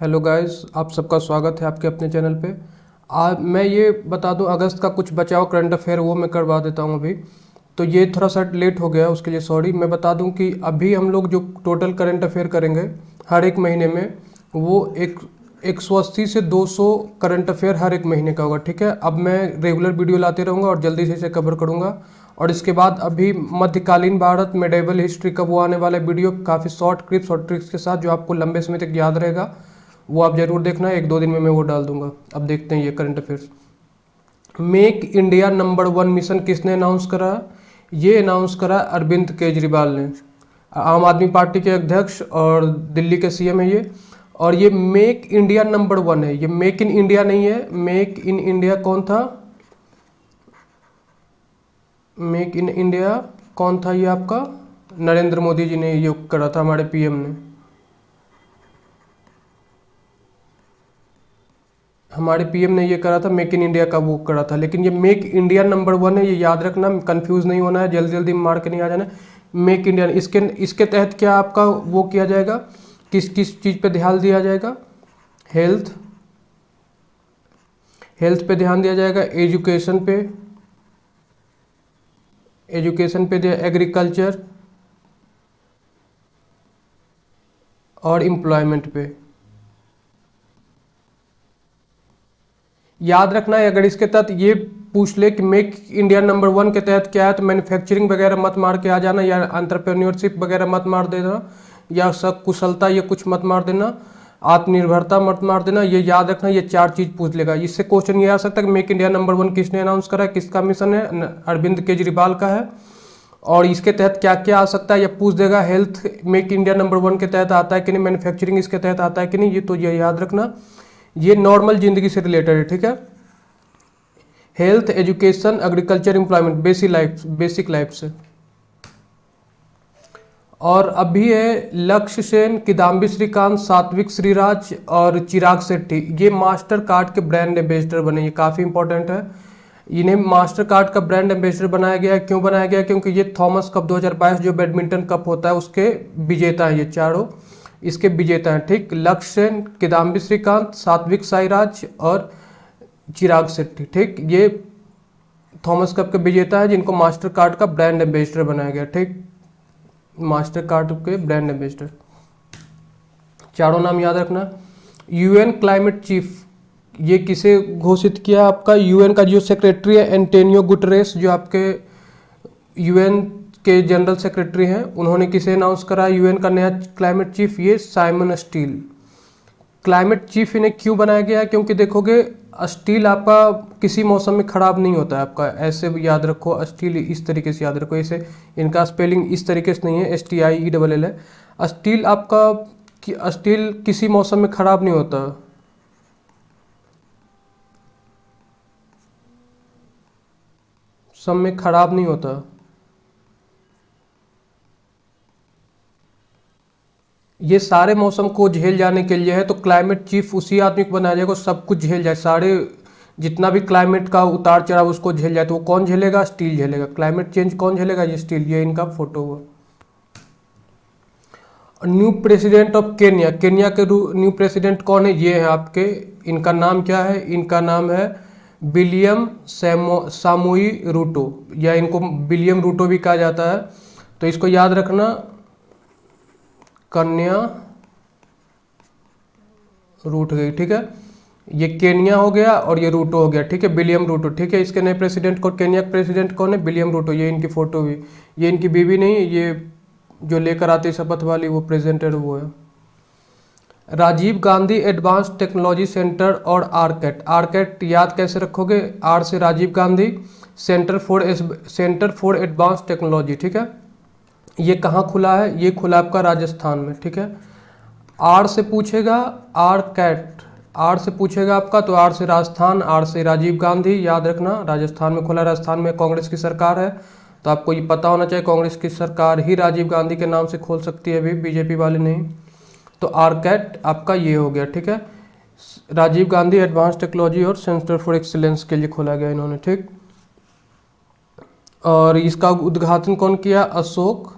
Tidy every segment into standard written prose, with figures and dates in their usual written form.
Hello guys, आप सबका स्वागत है आपके अपने चैनल पे। आज मैं ये बता दूं, अगस्त का कुछ बचाव करंट अफेयर वो मैं करवा देता हूं अभी। तो ये थोड़ा सा लेट हो गया, उसके लिए सॉरी। मैं बता दूं कि अभी हम लोग जो टोटल करंट अफेयर करेंगे हर एक महीने में, वो 180 से 200 करंट अफेयर हर एक महीने का होगा, ठीक है। अब मैं रेगुलर वीडियो लाते रहूँगा और जल्दी से इसे कवर करूँगा। और इसके बाद अभी मध्यकालीन भारत मेडिवल हिस्ट्री का वो आने वाला वीडियो, काफ़ी शॉर्ट क्लिप्स और ट्रिक्स के साथ, जो आपको लंबे समय तक याद रहेगा। वो आप जरूर देखना, 1-2 दिन में मैं वो डाल दूंगा। अब देखते हैं ये current affairs. Make India number 1 mission किसने अनाउंस करा? ये अनाउंस करा अरविंद केजरीवाल ने, आम आदमी पार्टी के अध्यक्ष और दिल्ली के सीएम है ये। और ये मेक इंडिया नंबर 1 है, ये मेक इन इंडिया नहीं है। मेक इन इंडिया कौन था? मेक इन इंडिया कौन था? ये आपका नरेंद्र मोदी जी ने ये करा था, हमारे पीएम ने। हमारे पीएम ने ये करा था, मेक इन इंडिया का वो करा था। लेकिन ये मेक इंडिया नंबर 1 है, ये याद रखना, कंफ्यूज नहीं होना है, जल्दी जल्दी मार के नहीं आ जाना है। मेक इंडिया इसके इसके तहत क्या आपका वो किया जाएगा, किस किस चीज़ पे ध्यान दिया जाएगा? हेल्थ, हेल्थ पे ध्यान दिया जाएगा, एजुकेशन पे, एजुकेशन पे दिया, एग्रीकल्चर और एम्प्लॉयमेंट पे। याद रखना है, अगर इसके तहत ये पूछ ले कि मेक इंडिया नंबर 1 के तहत क्या है, तो मैन्युफैक्चरिंग वगैरह मत मार के आ जाना, या एंटरप्रेन्योरशिप वगैरह मत मार देना, या कुशलता ये कुछ मत मार देना, आत्मनिर्भरता मत मार देना। ये याद रखना, ये 4 चीज़ पूछ लेगा। इससे क्वेश्चन ये आ सकता है कि मेक इंडिया नंबर 1 किसने अनाउंस करा है, किसका मिशन है? अरविंद केजरीवाल का है। और इसके तहत क्या क्या आ सकता है, ये पूछ देगा। हेल्थ मेक इंडिया नंबर 1 के तहत आता है कि नहीं, मैन्युफैक्चरिंग इसके तहत आता है कि नहीं, ये तो ये याद रखना। ये नॉर्मल जिंदगी से रिलेटेड है, ठीक है। Health, education, agriculture, employment, basic life से। और अभी है लक्ष्य सेन, किदाम्बी श्रीकांत, सात्विक श्रीराज और चिराग शेट्टी, ये मास्टर कार्ड के ब्रांड एम्बेसडर बने। ये काफ़ी इंपॉर्टेंट है, इन्हें मास्टर कार्ड का ब्रांड एम्बेसडर बनाया गया है। क्यों बनाया गया? क्योंकि ये थॉमस कप 2022 जो बैडमिंटन कप होता है उसके विजेता हैं, ये चारों इसके विजेता हैं, ठीक। लक्ष्य सेन, किदाम्बी श्रीकांत, सात्विक साईराज और चिराग शेट्टी, ठीक। ये थॉमस कप के विजेता है जिनको मास्टर कार्ड का ब्रांड एम्बेसडर बनाया गया, ठीक। मास्टर कार्ड के ब्रांड एम्बेसडर, चारों नाम याद रखना। यूएन क्लाइमेट चीफ, ये किसे घोषित किया? आपका यूएन का जो सेक्रेटरी है एंटोनियो गुटरेस, जो आपके यूएन के जनरल सेक्रेटरी हैं, उन्होंने किसे अनाउंस करा यूएन का नया क्लाइमेट चीफ? ये साइमन स्टील। क्लाइमेट चीफ इन्हें क्यों बनाया गया है? क्योंकि देखोगे स्टील आपका किसी मौसम में ख़राब नहीं होता है आपका, ऐसे याद रखो। स्टील इस तरीके से याद रखो, इसे इनका स्पेलिंग इस तरीके से नहीं है, STIELL है। स्टील आपका स्टील किसी मौसम में ख़राब नहीं होता, सब में ख़राब नहीं होता। ये सारे मौसम को झेल जाने के लिए है, तो क्लाइमेट चीफ उसी आदमी को बनाया जाएगा सब कुछ झेल जाए, सारे जितना भी क्लाइमेट का उतार चढ़ाव उसको झेल जाए। तो वो कौन झेलेगा? स्टील झेलेगा। क्लाइमेट चेंज कौन झेलेगा? ये स्टील। ये इनका फोटो हुआ। New president of Kenya, Kenya के न्यू प्रेसिडेंट कौन है? ये है आपके, इनका नाम क्या है? इनका नाम है विलियम सामोई रूटो, या इनको विलियम रूटो भी कहा जाता है। तो इसको याद रखना, कन्या रूट गई, ठीक है। ये केन्या हो गया और ये रूटो हो गया, ठीक है, विलियम रूटो, ठीक है। इसके नए प्रेसिडेंट को, केन्या का प्रेसिडेंट कौन है? William Ruto. ये इनकी फोटो भी, ये इनकी बीवी नहीं, ये जो लेकर आती शपथ वाली वो प्रेजेंटर वो है। Rajiv Gandhi advance technology centre और आरकेट, आरकेट याद कैसे रखोगे? आर से Rajiv Gandhi, centre for advance technology, ठीक है। ये कहाँ खुला है? ये खुला आपका राजस्थान में, ठीक है। आर से पूछेगा, आर कैट, आर से पूछेगा आपका, तो आर से राजस्थान, आर से राजीव गांधी, याद रखना, राजस्थान में खुला। राजस्थान में कांग्रेस की सरकार है, तो आपको ये पता होना चाहिए, कांग्रेस की सरकार ही राजीव गांधी के नाम से खोल सकती है, अभी बीजेपी वाले नहीं। तो आर कैट आपका ये हो गया, ठीक है। राजीव गांधी एडवांस टेक्नोलॉजी और सेंटर फॉर एक्सीलेंस के लिए खोला गया इन्होंने, ठीक। और इसका उद्घाटन कौन किया? अशोक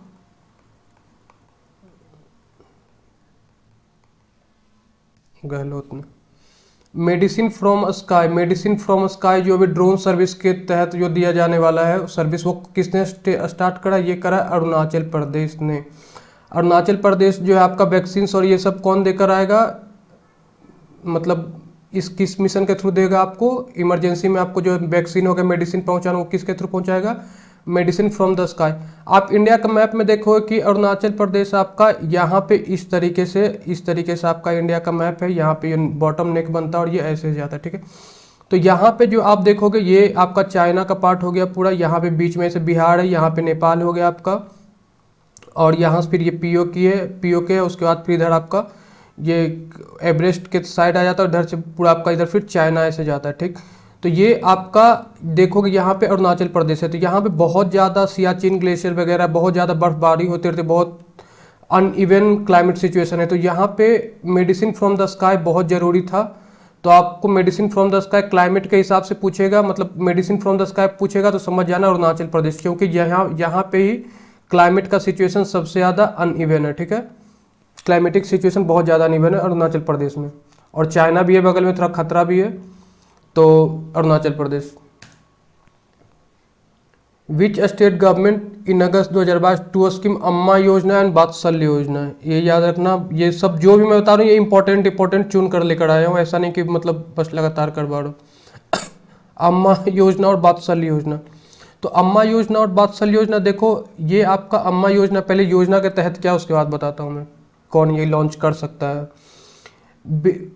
गहलोत ने। Medicine from sky, medicine from sky जो अभी ड्रोन सर्विस के तहत जो दिया जाने वाला है सर्विस, वो किसने स्टार्ट करा? ये करा अरुणाचल प्रदेश ने। अरुणाचल प्रदेश जो है आपका वैक्सीन और ये सब कौन देकर आएगा, मतलब इस किस मिशन के थ्रू देगा आपको? इमरजेंसी में आपको जो वैक्सीन होगा, मेडिसिन पहुंचाना, वो किसके थ्रू पहुंचाएगा? Medicine from the sky. आप इंडिया का मैप में देखोगे कि अरुणाचल प्रदेश आपका यहाँ पे इस तरीके से आपका इंडिया का मैप है। यहाँ पे बॉटम नेक बनता है और ये ऐसे जाता है, ठीक है। तो यहाँ पे जो आप देखोगे ये आपका चाइना का पार्ट हो गया पूरा। यहाँ पे बीच में से बिहार है, यहाँ पे नेपाल हो गया आपका, और यहाँ से फिर ये पीओके है। उसके बाद फिर इधर आपका ये एवरेस्ट के साइड आ जाता है, इधर से पूरा आपका इधर फिर चाइना ऐसे जाता है, ठीक। तो ये आपका देखोगे यहाँ पे अरुणाचल प्रदेश है। तो यहाँ पे बहुत ज़्यादा सियाचिन ग्लेशियर वगैरह, बहुत ज़्यादा बर्फबारी होती रहती है, बहुत अनइवन क्लाइमेट सिचुएशन है। तो यहाँ पे मेडिसिन फ्रॉम द स्काई बहुत ज़रूरी था। तो आपको medicine from the sky climate के हिसाब से पूछेगा, मतलब मेडिसिन फ्रॉम द स्काई पूछेगा तो समझ जाना अरुणाचल प्रदेश, क्योंकि यहाँ पे ही क्लाइमेट का सिचुएशन सबसे ज़्यादा अनइवन है, ठीक है। क्लाइमेटिक सिचुएशन बहुत ज़्यादा अनइवन है अरुणाचल प्रदेश में, और चाइना भी है बगल में, थोड़ा खतरा भी है। तो Arunachal Pradesh. Which state government in August 2022 to scheme Amma Yojana and वात्सल्य योजना? ये याद रखना, ये सब जो भी मैं बता रहा हूँ ये इंपॉर्टेंट चुन कर लेकर आया हूँ, ऐसा नहीं कि मतलब बस लगातार करवा रहा हूँ। अम्मा योजना और वात्सल्य योजना। तो अम्मा योजना और वात्सल्य योजना देखो, ये आपका अम्मा योजना, पहले योजना के तहत क्या उसके बाद बताता हूँ मैं कौन ये लॉन्च कर सकता है।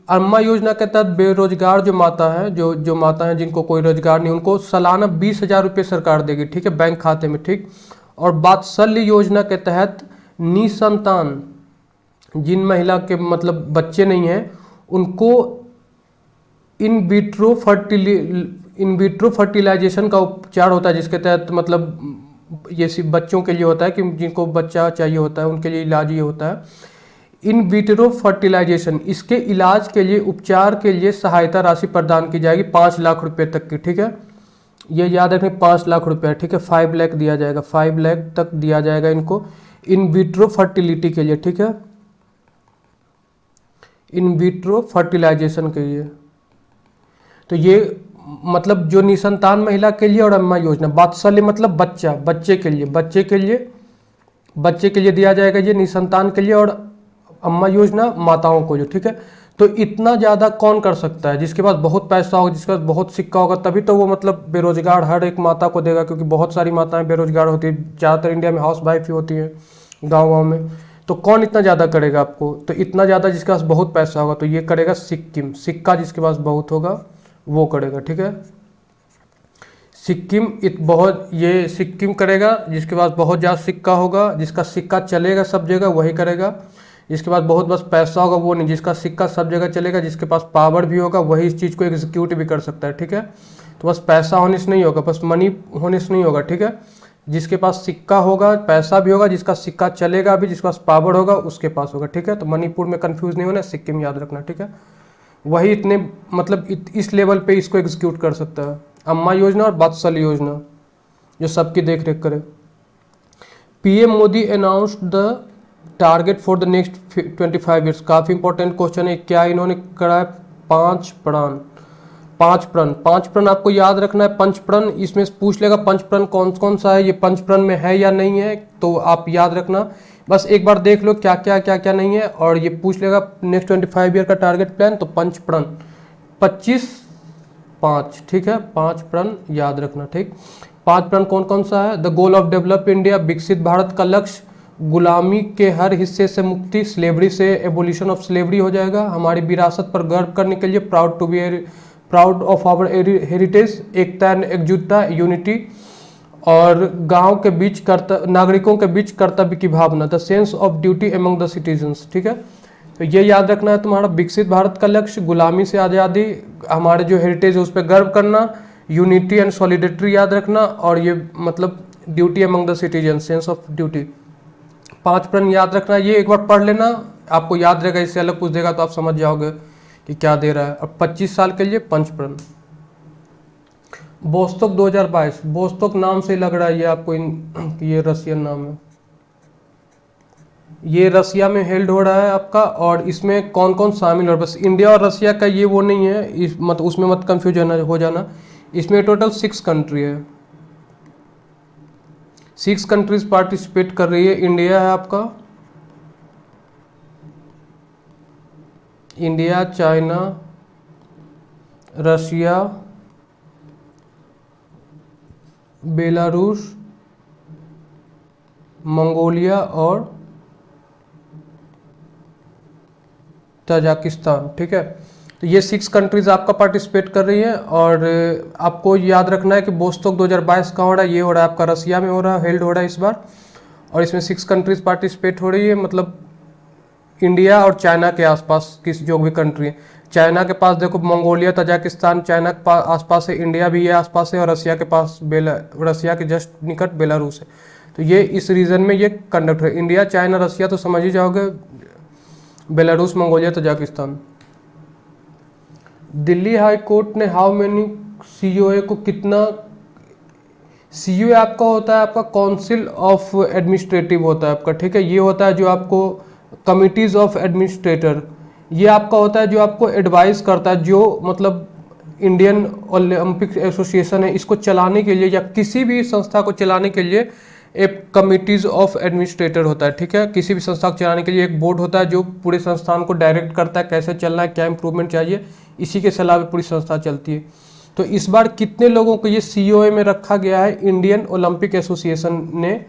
अम्मा योजना के तहत बेरोजगार जो माता है, जो माता है जिनको कोई रोजगार नहीं, उनको सालाना 20,000 रुपये सरकार देगी, ठीक है, बैंक खाते में, ठीक। और वात्सल्य योजना के तहत निसंतान जिन महिला के मतलब बच्चे नहीं हैं उनको इन विट्रो फर्टिलाइजेशन का उपचार होता है, जिसके तहत मतलब ये सिर्फ बच्चों के लिए होता है कि जिनको बच्चा चाहिए होता है उनके लिए इलाज ये होता है इन विट्रो फर्टिलाइजेशन। इसके इलाज के लिए, उपचार के लिए सहायता राशि प्रदान की जाएगी 5 लाख रुपए तक की, ठीक है। ये याद रखें 5 लाख रुपए, ठीक है। 5 लाख दिया जाएगा, 5 लाख तक दिया जाएगा इनको इन विट्रो फर्टिलिटी के लिए, ठीक है, इन विट्रो फर्टिलाइजेशन के लिए। तो ये मतलब जो निसंतान महिला के लिए और अम्मा योजना। वात्सल्य मतलब बच्चे के लिए दिया जाएगा ये निसंतान के लिए, और अम्मा योजना माताओं को जो, ठीक है। तो इतना ज़्यादा कौन कर सकता है? जिसके पास बहुत पैसा होगा, जिसके पास बहुत सिक्का होगा, तभी तो वो मतलब बेरोजगार हर एक माता को देगा, क्योंकि बहुत सारी माताएं बेरोजगार होती है, ज़्यादातर इंडिया में हाउस वाइफ ही होती हैं गाँव में। तो कौन इतना ज़्यादा करेगा आपको? तो इतना ज़्यादा जिसके पास बहुत पैसा होगा तो ये करेगा सिक्किम, सिक्का जिसके पास बहुत होगा वो करेगा, ठीक है। ये सिक्किम करेगा, जिसके पास बहुत ज़्यादा सिक्का होगा, जिसका सिक्का चलेगा सब जगह वही करेगा। जिसके पास बहुत बस पैसा होगा वो नहीं, जिसका सिक्का सब जगह चलेगा, जिसके पास पावर भी होगा वही इस चीज़ को एग्जीक्यूट भी कर सकता है, ठीक है। तो बस पैसा होने से नहीं होगा, बस मनी होने से नहीं होगा, ठीक है। जिसके पास सिक्का होगा, पैसा भी होगा, जिसका सिक्का चलेगा भी, जिसके पास पावर होगा उसके पास होगा, ठीक है। तो मणिपुर में कंफ्यूज नहीं होना, सिक्किम याद रखना, ठीक है। वही इतने मतलब इस लेवल पे इसको एग्जीक्यूट कर सकता है, अम्मा योजना और वात्सल्य योजना जो सबकी देख रेख करे। PM Modi announced the target for the next 25 years. काफ़ी इंपॉर्टेंट क्वेश्चन है, क्या इन्होंने करा है? 5 प्रण आपको याद रखना है। पंच प्रण इसमें पूछ लेगा पंच प्रण कौन कौन सा है, ये पंच प्रण में है या नहीं है, तो आप याद रखना। बस एक बार देख लो क्या क्या नहीं है, और ये पूछ लेगा नेक्स्ट 25 ईयर का टारगेट प्लान, तो पंच प्रण 25-5, ठीक है, 5 प्रण याद रखना, ठीक। 5 प्रण कौन कौन सा है? The goal of develop India, विकसित भारत का लक्ष्य, गुलामी के हर हिस्से से मुक्ति, स्लेवरी से एबोलिशन ऑफ स्लेवरी हो जाएगा, हमारी विरासत पर गर्व करने के लिए, प्राउड ऑफ आवर हेरिटेज, एकता एंड एकजुटता, यूनिटी, और गांव के बीच नागरिकों के बीच कर्तव्य की भावना, the sense of duty among the citizens, ठीक है। तो ये याद रखना है तुम्हारा, विकसित भारत का लक्ष्य, गुलामी से आज़ादी, हमारे जो हेरिटेज है उस पर गर्व करना, यूनिटी एंड सॉलिडेरिटी याद रखना, और ये मतलब duty among the citizen, sense of duty. 5 प्रण याद रखना, ये एक बार पढ़ लेना, आपको याद रहेगा। इससे अलग पूछ देगा तो आप समझ जाओगे कि क्या दे रहा है। और 25 साल के लिए पंच प्रण। बोस्तोक 2022, बोस्तोक नाम से लग रहा है ये आपको ये रशियन नाम है, ये रसिया में हेल्ड हो रहा है आपका। और इसमें कौन कौन शामिल हो, बस इंडिया और रसिया का ये वो नहीं है, इस मत उसमें मत कंफ्यूज हो जाना। इसमें टोटल 6 कंट्री है, 6 कंट्रीज पार्टिसिपेट कर रही है। इंडिया है आपका, India, China, Russia, Belarus, Mongolia और तजाकिस्तान। ठीक है, तो ये 6 कंट्रीज आपका पार्टिसिपेट कर रही है। और आपको याद रखना है कि बोस्टॉक 2022 का हो रहा है, ये हो रहा है आपका रसिया में हो रहा है, हेल्ड हो रहा है इस बार। और इसमें 6 कंट्रीज पार्टिसिपेट हो रही है, मतलब इंडिया और चाइना के आसपास किस जो भी कंट्री है। चाइना के पास देखो मंगोलिया, तजाकिस्तान चाइना के पास आसपास है, इंडिया भी ये आसपास है, और रसिया के पास रसिया के जस्ट निकट बेलारूस है। तो ये इस रीजन में ये कंडक्ट है, इंडिया, चाइना, रसिया तो समझ ही जाओगे, Belarus, Mongolia, Tajikistan. Delhi high court ने हाउ मेनी सीओए को कितना, सीओए आपका होता है आपका काउंसिल ऑफ एडमिनिस्ट्रेटिव होता है आपका। ठीक है, ये होता है जो आपको कमिटीज ऑफ एडमिनिस्ट्रेटर, ये आपका होता है जो आपको एडवाइस करता है, जो मतलब इंडियन ओलंपिक एसोसिएशन है इसको चलाने के लिए या किसी भी संस्था को चलाने के लिए एक कमिटीज ऑफ एडमिनिस्ट्रेटर होता है। ठीक है, किसी भी संस्था को चलाने के लिए एक बोर्ड होता है जो पूरे संस्थान को डायरेक्ट करता है, कैसे चलना है, क्या इंप्रूवमेंट चाहिए, इसी के सलाह पे पूरी संस्था चलती है। तो इस बार कितने लोगों को ये सीओए में रखा गया है, इंडियन ओलंपिक एसोसिएशन ने,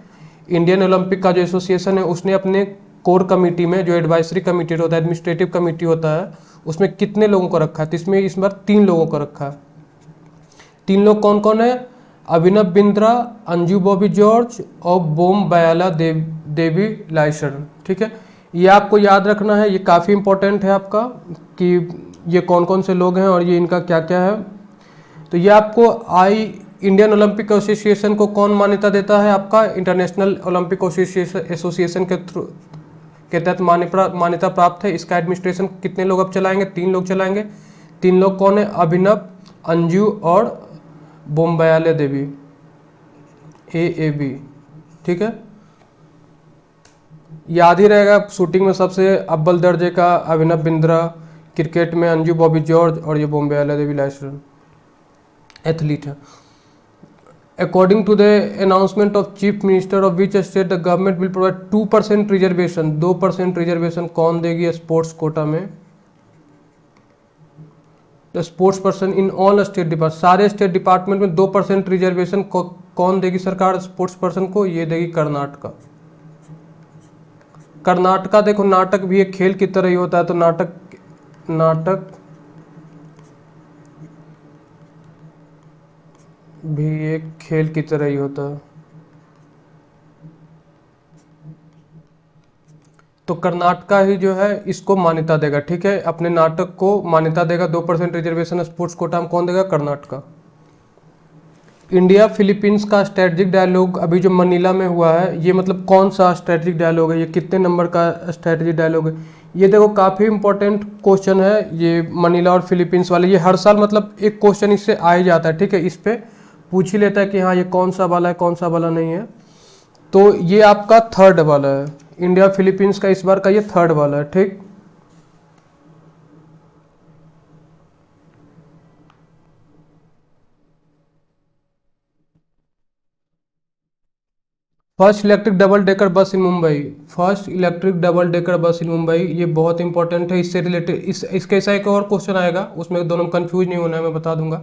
इंडियन ओलंपिक का जो एसोसिएशन है उसने अपने कोर कमेटी में, जो एडवाइजरी कमेटी होता है, एडमिनिस्ट्रेटिव कमेटी होता है, उसमें कितने लोगों को रखा है। तो इसमें इस बार 3 लोगों को रखा है। 3 लोग कौन कौन है, अभिनव बिंद्रा, अंजू बॉबी जॉर्ज और बोम बयाला देवी लाइसर। ठीक है, ये आपको याद रखना है, ये काफ़ी इंपॉर्टेंट है आपका कि ये कौन कौन से लोग हैं और ये इनका क्या क्या है। तो ये आपको इंडियन ओलंपिक एसोसिएशन को कौन मान्यता देता है, आपका इंटरनेशनल ओलंपिक एसोसिएशन के थ्रू के तहत मान्यता प्राप्त है। इसका एडमिनिस्ट्रेशन कितने लोग अब चलाएंगे, 3 लोग चलाएंगे। 3 लोग कौन है, अभिनव, अंजू और बोम्बयाले देवी, AAB। ठीक है, याद ही रहेगा, शूटिंग में सबसे अव्वल दर्जे का अभिनव बिंद्रा, क्रिकेट में अंजू बॉबी जॉर्ज और ये बोम्बयाले देवी लाइसर एथलीट है। According to the announcement of Chief Minister of which state the government will provide 2% reservation, 2% reservation कौन देगी स्पोर्ट्स कोटा में, the sports person in all state department, सारे स्टेट डिपार्टमेंट में 2% रिजर्वेशन कौन देगी सरकार स्पोर्ट्स पर्सन को, ये देगी कर्नाटका। कर्नाटका देखो, नाटक भी एक खेल की तरह ही होता है, तो नाटक भी एक खेल की तरह ही होता है। तो कर्नाटका ही जो है इसको मान्यता देगा। ठीक है, अपने नाटक को मान्यता देगा, 2% रिजर्वेशन स्पोर्ट्स कोटा में कौन देगा, कर्नाटका। इंडिया फिलीपींस का स्ट्रेटजिक डायलॉग अभी जो मनीला में हुआ है, ये मतलब कौन सा स्ट्रेटजिक डायलॉग है, ये कितने नंबर का स्ट्रेटजिक डायलॉग है, ये देखो काफ़ी इंपॉर्टेंट क्वेश्चन है ये मनीला और फिलीपींस वाले। ये हर साल मतलब एक क्वेश्चन इससे आ ही जाता है। ठीक है, इस पे पूछ ही लेता है कि हाँ ये कौन सा वाला है, कौन सा वाला नहीं है। तो ये आपका 3rd वाला है, इंडिया फिलीपींस का इस बार का ये 3rd वाला है। ठीक, first electric double decker bus इन Mumbai, first electric double decker bus इन मुंबई, ये बहुत इंपॉर्टेंट है। इससे रिलेटेड इसके ऐसा एक और क्वेश्चन आएगा, उसमें दोनों कंफ्यूज नहीं होना है, मैं बता दूंगा।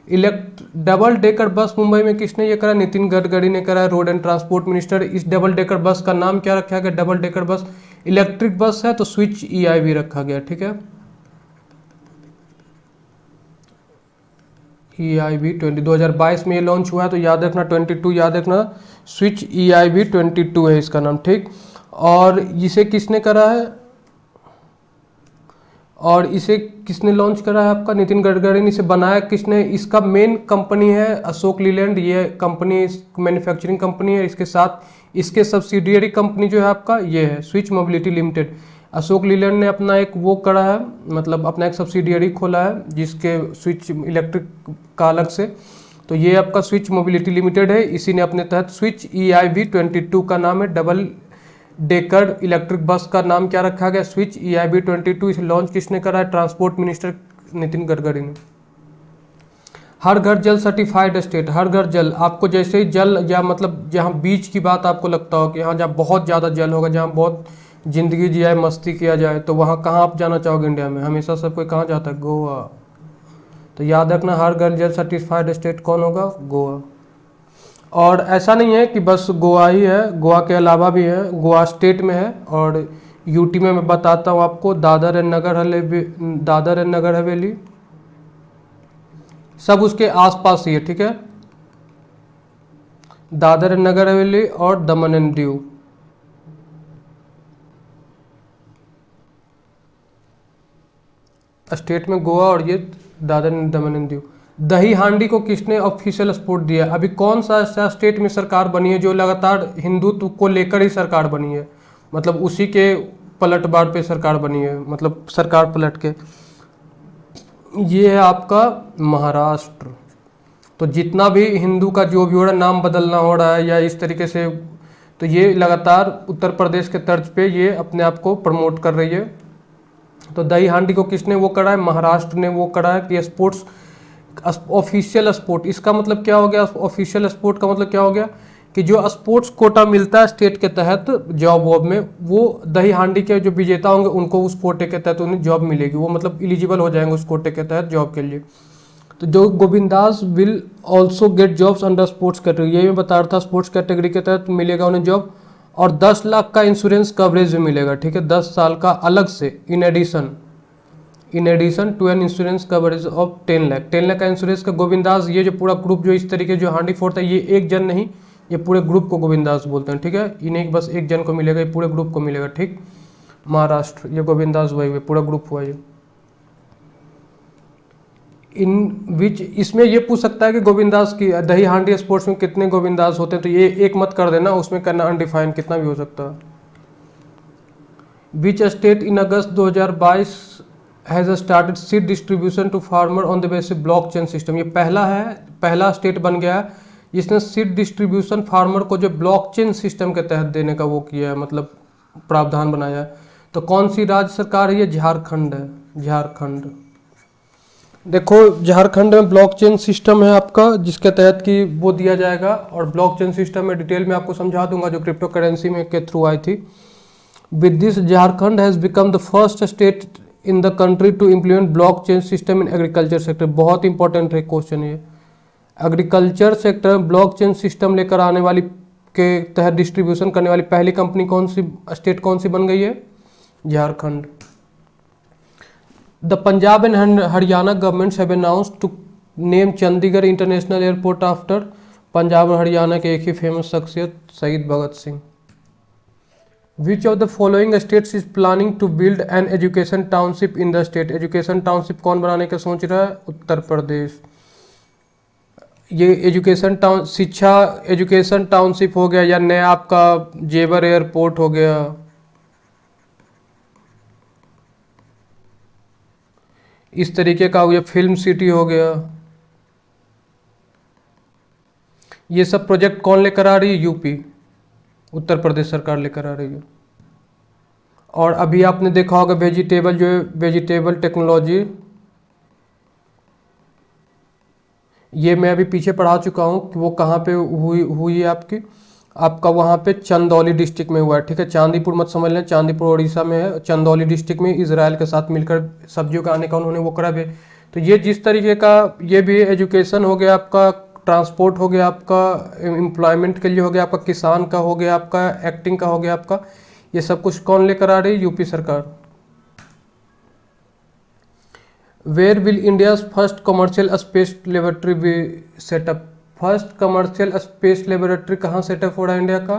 डबल डेकर बस मुंबई में किसने ये करा, नितिन गडकरी ने करा, रोड एंड ट्रांसपोर्ट मिनिस्टर। इस डबल डेकर बस का नाम क्या रखा गया, double decker bus electric bus है तो स्विच EIV रखा गया। ठीक है, EIV 2022 में ये लॉन्च हुआ है, तो याद रखना 22 याद रखना, स्विच EIV 22 है इसका नाम। ठीक, और इसे किसने करा है, और इसे किसने लॉन्च करा है, आपका नितिन गडकरी ने। इसे बनाया किसने, इसका मेन कंपनी है अशोक लीलैंड, ये कंपनी मैन्युफैक्चरिंग कंपनी है। इसके साथ इसके सब्सिडियरी कंपनी जो है आपका ये है switch mobility limited. Ashok Leyland ने अपना एक वो करा है, मतलब अपना एक सब्सिडियरी खोला है जिसके स्विच इलेक्ट्रिक का अलग से, तो ये आपका स्विच मोबिलिटी लिमिटेड है, इसी ने अपने तहत स्विच EIV 22 का नाम है, डबल डेकर इलेक्ट्रिक बस का नाम क्या रखा गया? स्विच। EIB-22 इसे लॉन्च किसने करा है? ट्रांसपोर्ट मिनिस्टर नितिन गडकरी ने। हर घर जल सर्टिफाइड स्टेट, हर घर जल, आपको जैसे ही जल या मतलब जहाँ बीच की बात आपको लगता हो कि यहाँ जहाँ बहुत ज़्यादा जल होगा, जहाँ बहुत जिंदगी जियाए, मस्ती किया जाए, तो वहाँ कहाँ आप जाना चाहोगे इंडिया में? हमेशा सब कोई कहाँ जाता है? गोवा। तो याद रखना, हर घर जल सर्टिफाइड स्टेट कौन होगा? गोवा। और ऐसा नहीं है कि बस गोवा ही है, गोवा के अलावा भी है, गोवा स्टेट में है। और यूटी में मैं बताता हूँ आपको, दादर एंड नगर हवेली सब उसके आसपास ही है, ठीक है। दादर एंड नगर हवेली और दमन एंड दीव। स्टेट में गोवा और ये Dadar and Daman and Diu. दही हांडी को किसने ऑफिशियल सपोर्ट दिया? अभी कौन सा ऐसा स्टेट में सरकार बनी है जो लगातार हिंदुत्व को लेकर ही सरकार बनी है, मतलब उसी के पलटवार पे सरकार बनी है, मतलब सरकार पलट के? ये है आपका महाराष्ट्र। तो जितना भी हिंदू का जो भी हो रहा है, नाम बदलना हो रहा है या इस तरीके से, तो ये लगातार उत्तर प्रदेश के तर्ज पे ये अपने आप को प्रमोट कर रही है। तो दही हांडी को किसने वो करा है? महाराष्ट्र ने वो करा है कि स्पोर्ट्स ऑफिशियल स्पोर्ट। इसका मतलब क्या हो गया? ऑफिशियल स्पोर्ट का मतलब क्या हो गया कि जो स्पोर्ट्स कोटा मिलता है स्टेट के तहत जॉब वॉब में, वो दही हांडी के जो विजेता होंगे उनको उस कोटे के तहत उन्हें जॉब मिलेगी, वो मतलब एलिजिबल हो जाएंगे उस कोटे के तहत जॉब के लिए। तो जो Govindas will also get jobs under sports category, ये मैं बता रहा था, स्पोर्ट्स कैटेगरी के तहत मिलेगा उन्हें जॉब। और 10 लाख का इंश्योरेंस कवरेज भी मिलेगा, ठीक है, 10 साल का अलग से, in addition to an insurance coverage of 10 lakh. 10 lakh का इंश्योरेंस का गोविंदास, ये जो पूरा ग्रुप जो इस तरीके जो हांडी फोड़ता है, ये एक जन नहीं, ये पूरे ग्रुप को गोविंदास बोलते हैं, ठीक है। इन्हें बस एक जन को मिलेगा, ये पूरे ग्रुप को मिलेगा, ठीक। महाराष्ट्र, ये गोविंदास वही पूरा ग्रुप हुआ ये। इन विच, इसमें ये पूछ सकता है कि गोविंदास की दही हांडी स्पोर्ट्स में कितने गोविंदास होते हैं, तो ये एक मत कर देना, उसमें करना अनडिफाइंड, कितना भी हो सकता है। Which state in August 2022 has started seed distribution to farmer on the basis blockchain system? ये पहला स्टेट बन गया है जिसने सीड डिस्ट्रीब्यूशन फार्मर को जो ब्लॉकचेन सिस्टम के तहत देने का वो किया है, मतलब प्रावधान बनाया है। तो कौन सी राज्य सरकार है? ये झारखंड है, झारखंड। देखो झारखंड में ब्लॉकचेन सिस्टम है आपका, जिसके तहत कि वो दिया जाएगा। और ब्लॉकचेन सिस्टम में डिटेल में आपको समझा दूंगा, जो क्रिप्टो करेंसी में के थ्रू आई थी। With this Jharkhand has become the first state in the country to implement blockchain system in agriculture sector. बहुत इंपॉर्टेंट है क्वेश्चन ये। एग्रीकल्चर सेक्टर में ब्लॉकचेन सिस्टम लेकर आने वाली के तहत डिस्ट्रीब्यूशन करने वाली पहली कंपनी कौन सी, स्टेट कौन सी बन गई है? Jharkhand. The Punjab and Haryana governments have announced to name Chandigarh international airport after. Punjab और हरियाणा के एक ही फेमस शख्सियत, शहीद Bhagat Singh. Which of the following states is planning to build an education township in the state? Education township कौन बनाने का सोच रहा है? उत्तर प्रदेश। ये एजुकेशन टाउन, शिक्षा एजुकेशन टाउनशिप हो गया, या नया आपका जेवर एयरपोर्ट हो गया, इस तरीके का हो गया, फिल्म सिटी हो गया। ये सब प्रोजेक्ट कौन लेकर आ रही है? यूपी, उत्तर प्रदेश सरकार लेकर आ रही है। और अभी आपने देखा होगा वेजिटेबल, जो वेजिटेबल टेक्नोलॉजी, ये मैं अभी पीछे पढ़ा चुका हूँ कि वो कहाँ पे हुई है आपका वहाँ पे चंदौली डिस्ट्रिक्ट में हुआ है, ठीक है। चांदीपुर मत समझ लें, चांदीपुर उड़ीसा में है। चंदौली डिस्ट्रिक्ट में इजराइल के साथ मिलकर सब्जियों का आने का उन्होंने वो करा भी। तो ये जिस तरीके का, ये भी एजुकेशन हो गया आपका, ट्रांसपोर्ट हो गया आपका, एम्प्लॉयमेंट के लिए हो गया आपका, किसान का हो गया आपका, एक्टिंग का हो गया आपका, ये सब कुछ कौन लेकर आ रही है? यूपी सरकार। Where will India first commercial space laboratory be set up? First commercial space laboratory कहाँ सेटअप हो रहा है इंडिया का?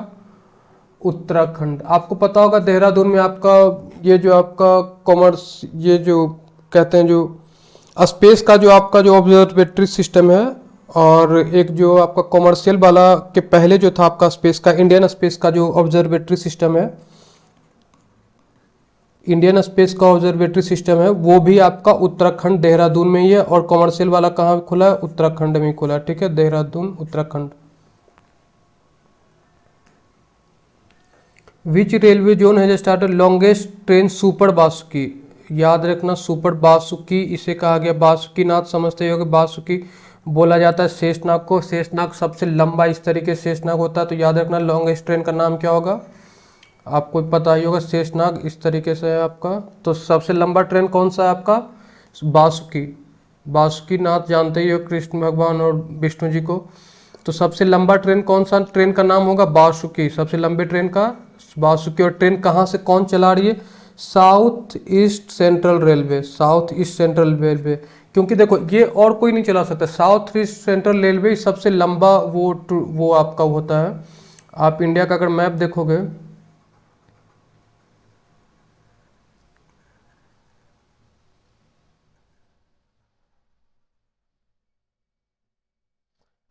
उत्तराखंड। आपको पता होगा देहरादून में आपका ये जो आपका कॉमर्स, ये जो कहते हैं जो स्पेस का जो आपका जो ऑब्जर्वेटरी सिस्टम है, और एक जो आपका कॉमर्शियल वाला के पहले जो था आपका स्पेस का, इंडियन स्पेस का जो ऑब्जर्वेटरी सिस्टम है, इंडियन स्पेस का ऑब्जर्वेटरी सिस्टम है, वो भी आपका उत्तराखंड देहरादून में ही है। और कॉमर्शियल वाला कहाँ खुला है? उत्तराखंड में खुला है, ठीक है, देहरादून उत्तराखंड। विच railway zone has started longest train super Vasuki. याद रखना सुपर बासुकी इसे कहा गया। बासुकीनाथ समझते हो कि बासुकी बोला जाता है शेषनाग को। शेषनाग सबसे लंबा इस तरीके से शेषनाग होता है, तो याद रखना लॉन्गेस्ट ट्रेन का नाम क्या होगा, आपको पता ही होगा, शेषनाग इस तरीके से है आपका। तो सबसे लंबा ट्रेन कौन सा है आपका, बासुकी। बासुकीनाथ जानते ही हो कृष्ण भगवान और विष्णु जी को। तो सबसे लंबा ट्रेन कौन सा ट्रेन का नाम होगा, बासुकी, सबसे लंबे ट्रेन का बासुकी। और ट्रेन कहाँ से कौन चला रही है, south east central railway, south east central railway. क्योंकि देखो ये और कोई नहीं चला सकता, साउथ ईस्ट सेंट्रल रेलवे सबसे लंबा वो आपका होता है। आप इंडिया का अगर मैप देखोगे,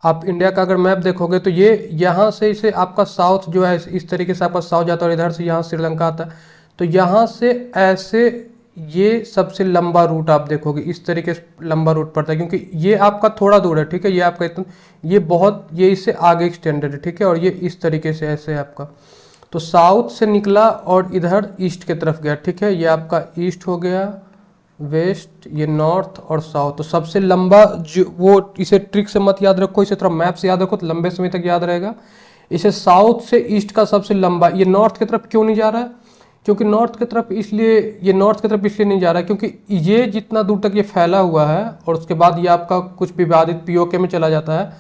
आप इंडिया का अगर मैप देखोगे तो ये यहाँ से इसे आपका साउथ जो है इस तरीके से आपका साउथ जाता है और इधर से यहाँ श्रीलंका आता है। तो यहाँ से ऐसे ये सबसे लंबा रूट आप देखोगे, इस तरीके से लंबा रूट पड़ता है, क्योंकि ये आपका थोड़ा दूर है, ठीक है, ये आपका इतना, ये बहुत, ये इससे आगे एक्सटेंडेड है, ठीक है, और ये इस तरीके से ऐसे है आपका। तो साउथ से निकला और इधर ईस्ट की तरफ गया, ठीक है, ये आपका ईस्ट हो गया, वेस्ट, ये नॉर्थ और साउथ। तो सबसे लंबा जो वो, इसे ट्रिक से मत याद रखो, इसे थोड़ा मैप से याद रखो तो लंबे समय तक याद रहेगा। इसे साउथ से ईस्ट का सबसे लंबा, ये नॉर्थ की तरफ क्यों नहीं जा रहा है, क्योंकि नॉर्थ की तरफ इसलिए, ये नॉर्थ की तरफ इसलिए नहीं जा रहा है क्योंकि ये जितना दूर तक ये फैला हुआ है और उसके बाद ये आपका कुछ विवादित पीओके में चला जाता है,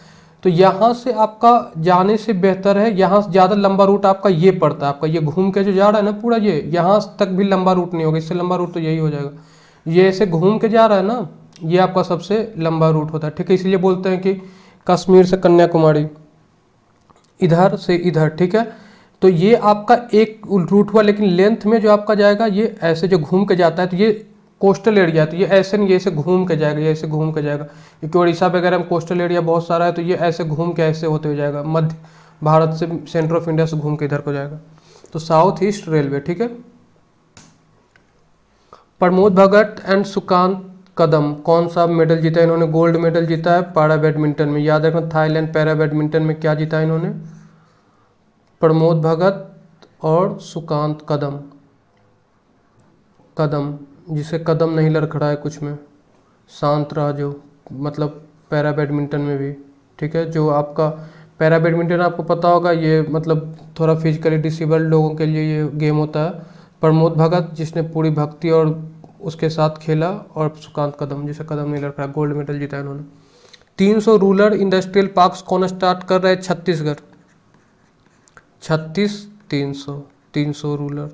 तो यहाँ से आपका जाने से बेहतर है, यहाँ से ज़्यादा लंबा रूट आपका ये पड़ता है, आपका ये घूम के जो जा रहा है ना पूरा, ये यहाँ तक भी लंबा रूट नहीं होगा, इससे लंबा रूट तो यही हो जाएगा। ये ऐसे घूम के जा रहा है ना, ये आपका सबसे लंबा रूट होता है, ठीक है, इसलिए बोलते हैं कि कश्मीर से कन्याकुमारी, इधर से इधर, ठीक है। तो ये आपका एक रूट हुआ, लेकिन लेंथ में जो आपका जाएगा ये ऐसे जो घूम के जाता है, तो ये कोस्टल एरिया, तो ये ऐसे नहीं, ये ऐसे घूम के जाएगा, ये ऐसे घूम के जाएगा, क्योंकि उड़ीसा वगैरह में कोस्टल एरिया बहुत सारा है, तो ये ऐसे घूम के ऐसे होते हुए जाएगा, मध्य भारत से, सेंटर ऑफ इंडिया से घूम के इधर को जाएगा। तो साउथ ईस्ट रेलवे, ठीक है। प्रमोद भगत एंड सुकांत कदम कौन सा मेडल जीता है इन्होंने, गोल्ड मेडल जीता है पैरा बैडमिंटन में। याद रखना थाईलैंड पैरा बैडमिंटन में क्या जीता है इन्होंने, प्रमोद भगत और सुकांत कदम, कदम जिसे कदम नहीं लड़खड़ा है कुछ में, शांत रहा जो, मतलब पैरा बैडमिंटन में भी, ठीक है। जो आपका पैरा बैडमिंटन आपको पता होगा, ये मतलब थोड़ा फिजिकली डिसेबल्ड लोगों के लिए ये गेम होता है। प्रमोद भगत जिसने पूरी भक्ति और उसके साथ खेला, और सुकांत कदम जिसे कदम नहीं लड़खड़ा, गोल्ड मेडल जीता है इन्होंने। 300 रूरल इंडस्ट्रियल पार्क्स कौन स्टार्ट कर रहा है, छत्तीसगढ़, 300 रूरल,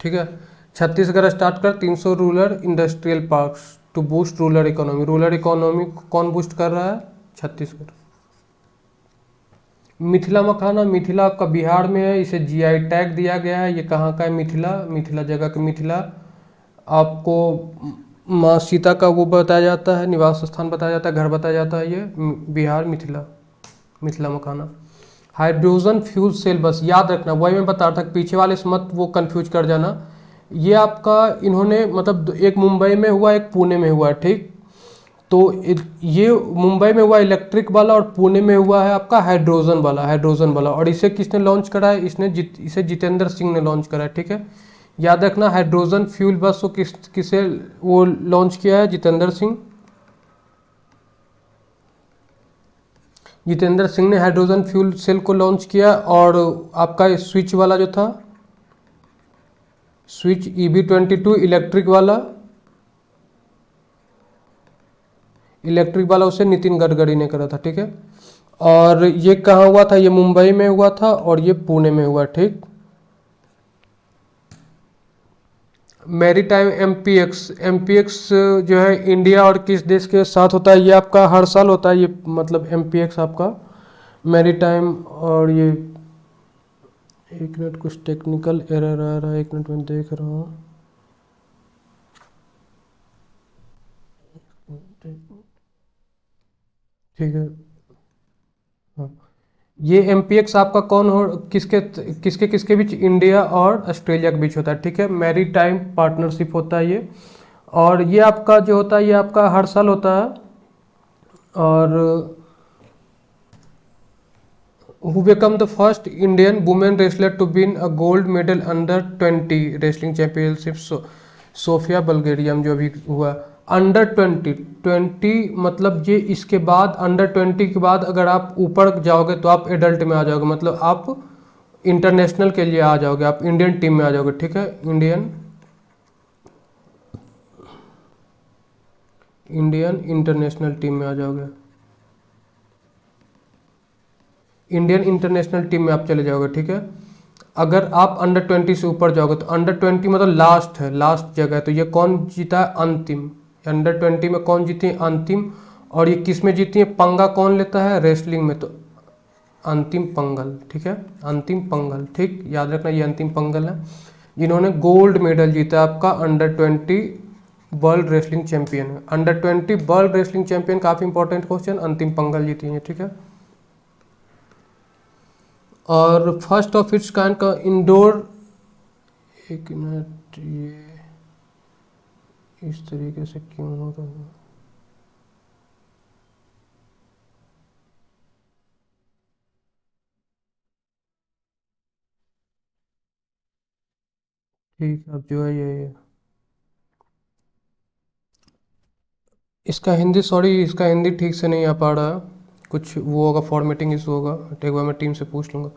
ठीक है, छत्तीसगढ़ स्टार्ट कर 300 rural industrial parks to boost rural economy. Rural economy कौन बूस्ट कर रहा है, छत्तीसगढ़। मिथिला मखाना, मिथिला आपका बिहार में है, इसे जीआई टैग दिया गया है। ये कहाँ का है, मिथिला, मिथिला जगह का मिथिला। आपको माँ सीता का वो बताया जाता है, निवास स्थान बताया जाता है, घर बताया जाता है, ये बिहार, मिथिला, मिथिला मखाना। हाइड्रोजन फ्यूल सेल बस, याद रखना, वही मैं बता रहा था, पीछे वाले से मत वो कंफ्यूज कर जाना। ये आपका इन्होंने मतलब एक मुंबई में हुआ, एक पुणे में हुआ, ठीक। तो ये मुंबई में हुआ इलेक्ट्रिक वाला और पुणे में हुआ है आपका हाइड्रोजन वाला, हाइड्रोजन वाला। और इसे किसने लॉन्च करा है, इसे जितेंद्र सिंह ने लॉन्च करा है, ठीक है। याद रखना हाइड्रोजन फ्यूल बस को किसे वो लॉन्च किया है, जितेंद्र सिंह, जितेंद्र सिंह ने हाइड्रोजन फ्यूल सेल को लॉन्च किया। और आपका स्विच वाला जो था, स्विच EV22 इलेक्ट्रिक वाला उसे नितिन गडकरी ने करा था, ठीक है। और ये कहाँ हुआ था, ये मुंबई में हुआ था और ये पुणे में हुआ, ठीक। मैरीटाइम MPX जो है इंडिया और किस देश के साथ होता है, ये आपका हर साल होता है, ये मतलब MPX आपका मैरीटाइम। और ये एक मिनट, कुछ टेक्निकल एरर आ रहा है, एक मिनट मैं देख रहा हूँ। ठीक है, हाँ, ये MPX आपका कौन हो, किसके किसके किसके बीच, इंडिया और ऑस्ट्रेलिया के बीच होता है, ठीक है। मैरी टाइम पार्टनरशिप होता है ये। और ये आपका जो होता है, ये आपका हर साल होता है। और who become the first Indian women wrestler to win a gold medal under 20 wrestling championship, Sofia Bulgaria जो अभी हुआ। अंडर 20 मतलब ये इसके बाद अंडर 20 के बाद अगर आप ऊपर जाओगे तो आप एडल्ट में आ जाओगे, मतलब आप इंटरनेशनल के लिए आ जाओगे, आप इंडियन टीम में आ जाओगे, ठीक है। इंडियन इंटरनेशनल टीम में आ जाओगे, इंडियन इंटरनेशनल टीम में आप चले जाओगे, ठीक है। अगर आप अंडर 20 से ऊपर जाओगे तो अंडर 20 मतलब लास्ट है, लास्ट जगह है। तो ये कौन जीता है? अंतिम। अंडर 20 में कौन जीती है? अंतिम। और ये किस में जीती है? पंगा कौन लेता है? रेसलिंग में। तो अंतिम पंगल, ठीक है, अंतिम पंगल, ठीक, याद रखना ये अंतिम पंगल है जिन्होंने गोल्ड मेडल जीता है आपका अंडर 20 वर्ल्ड रेसलिंग चैंपियन है। अंडर 20 वर्ल्ड रेसलिंग चैंपियन, काफी इंपॉर्टेंट क्वेश्चन, अंतिम पंगल जीती है, ठीक है। और फर्स्ट ऑफ इट्स काइंड का इंडोर, एक मिनट, ये इस तरीके से क्यों हो रहा है? ठीक है, अब जो है ये इसका हिंदी, सॉरी इसका हिंदी ठीक से नहीं आ पा रहा है, कुछ वो होगा, फॉर्मेटिंग इशू होगा, एक बार मैं टीम से पूछ लूँगा।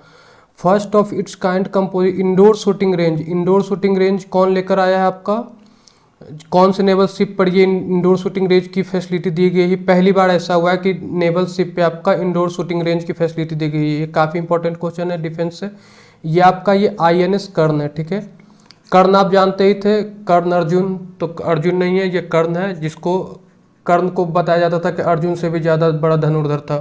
First of its kind compose indoor shooting range, indoor shooting range कौन लेकर आया है आपका? कौन से नेवल शिप पर ये इंडोर शूटिंग रेंज की फैसिलिटी दी गई है? पहली बार ऐसा हुआ है कि नेवल शिप पे आपका इंडोर शूटिंग रेंज की फैसिलिटी दी गई है। ये काफ़ी इंपॉर्टेंट क्वेश्चन है डिफेंस से। ये आपका ये INS कर्ण है, ठीक है। कर्ण आप जानते ही थे, कर्ण अर्जुन, तो अर्जुन नहीं है, ये कर्ण है, जिसको कर्ण को बताया जाता था कि अर्जुन से भी ज़्यादा बड़ा धनुर्धर था।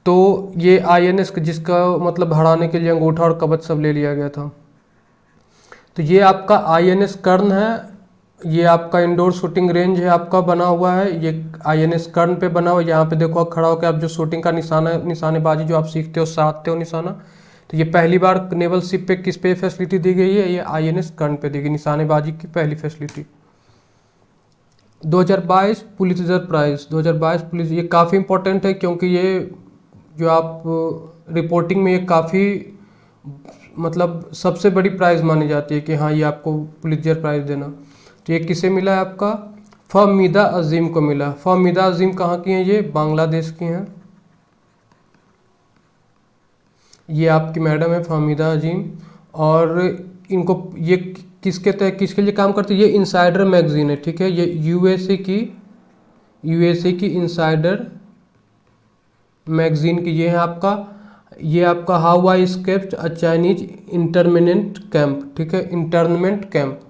तो ये INS जिसका मतलब हराने के लिए अंगूठा और कवच सब ले लिया गया था। तो ये आपका INS कर्ण है, ये आपका इंडोर शूटिंग रेंज है, आपका बना हुआ है, ये INS कर्ण पे बना हुआ है। यहाँ पे देखो खड़ा होकर आप जो शूटिंग का निशानेबाजी जो आप सीखते हो, साधते हो निशाना, तो ये पहली बार नेवल शिप पे किस पे फैसिलिटी दी गई है? ये INS कर्ण पे दी गई, निशानेबाजी की पहली फैसिलिटी। 2022 पुलित्जर प्राइज, 2022 पुलिस, ये काफ़ी इंपॉर्टेंट है क्योंकि ये जो आप रिपोर्टिंग में ये काफ़ी मतलब सबसे बड़ी प्राइज़ मानी जाती है कि हाँ ये आपको पुलित्जर प्राइज़ देना। तो ये किसे मिला है आपका? फहमीदा अजीम को मिला। फहमीदा अजीम कहाँ की हैं? ये बांग्लादेश की हैं। ये आपकी मैडम है फहमीदा अजीम, और इनको ये किसके लिए काम करती है? ये इनसाइडर मैगजीन है, ठीक है। ये यूएसए की इनसाइडर मैगजीन की ये है आपका how I escaped a Chinese entertainment camp, ठीक है, इंटर्नमेंट कैंप,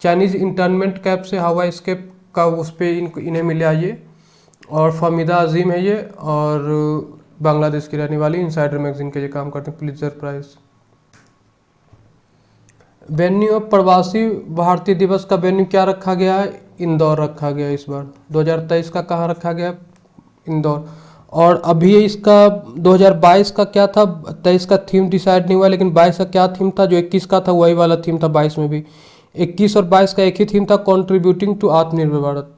चाइनीज इंटर्नमेंट कैंप से हाउ आई एस्केप का उस पर इन्हें मिला ये। और फहमीदा अजीम है ये, और बांग्लादेश की रहने वाली, इनसाइडर मैगजीन के लिए काम करते हैं, पुलित्जर प्राइज। वेन्यू ऑफ प्रवासी भारतीय दिवस का वेन्यू क्या रखा गया है? इंदौर रखा गया इस बार। 2023 का कहाँ रखा गया? इंदौर। और अभी इसका 2022 का क्या था? 23 का थीम डिसाइड नहीं हुआ, लेकिन 22 का क्या थीम था? जो 21 का था वही वाला थीम था 22 में भी। 21 और 22 का एक ही थीम था, कॉन्ट्रीब्यूटिंग टू आत्मनिर्भर Bharat.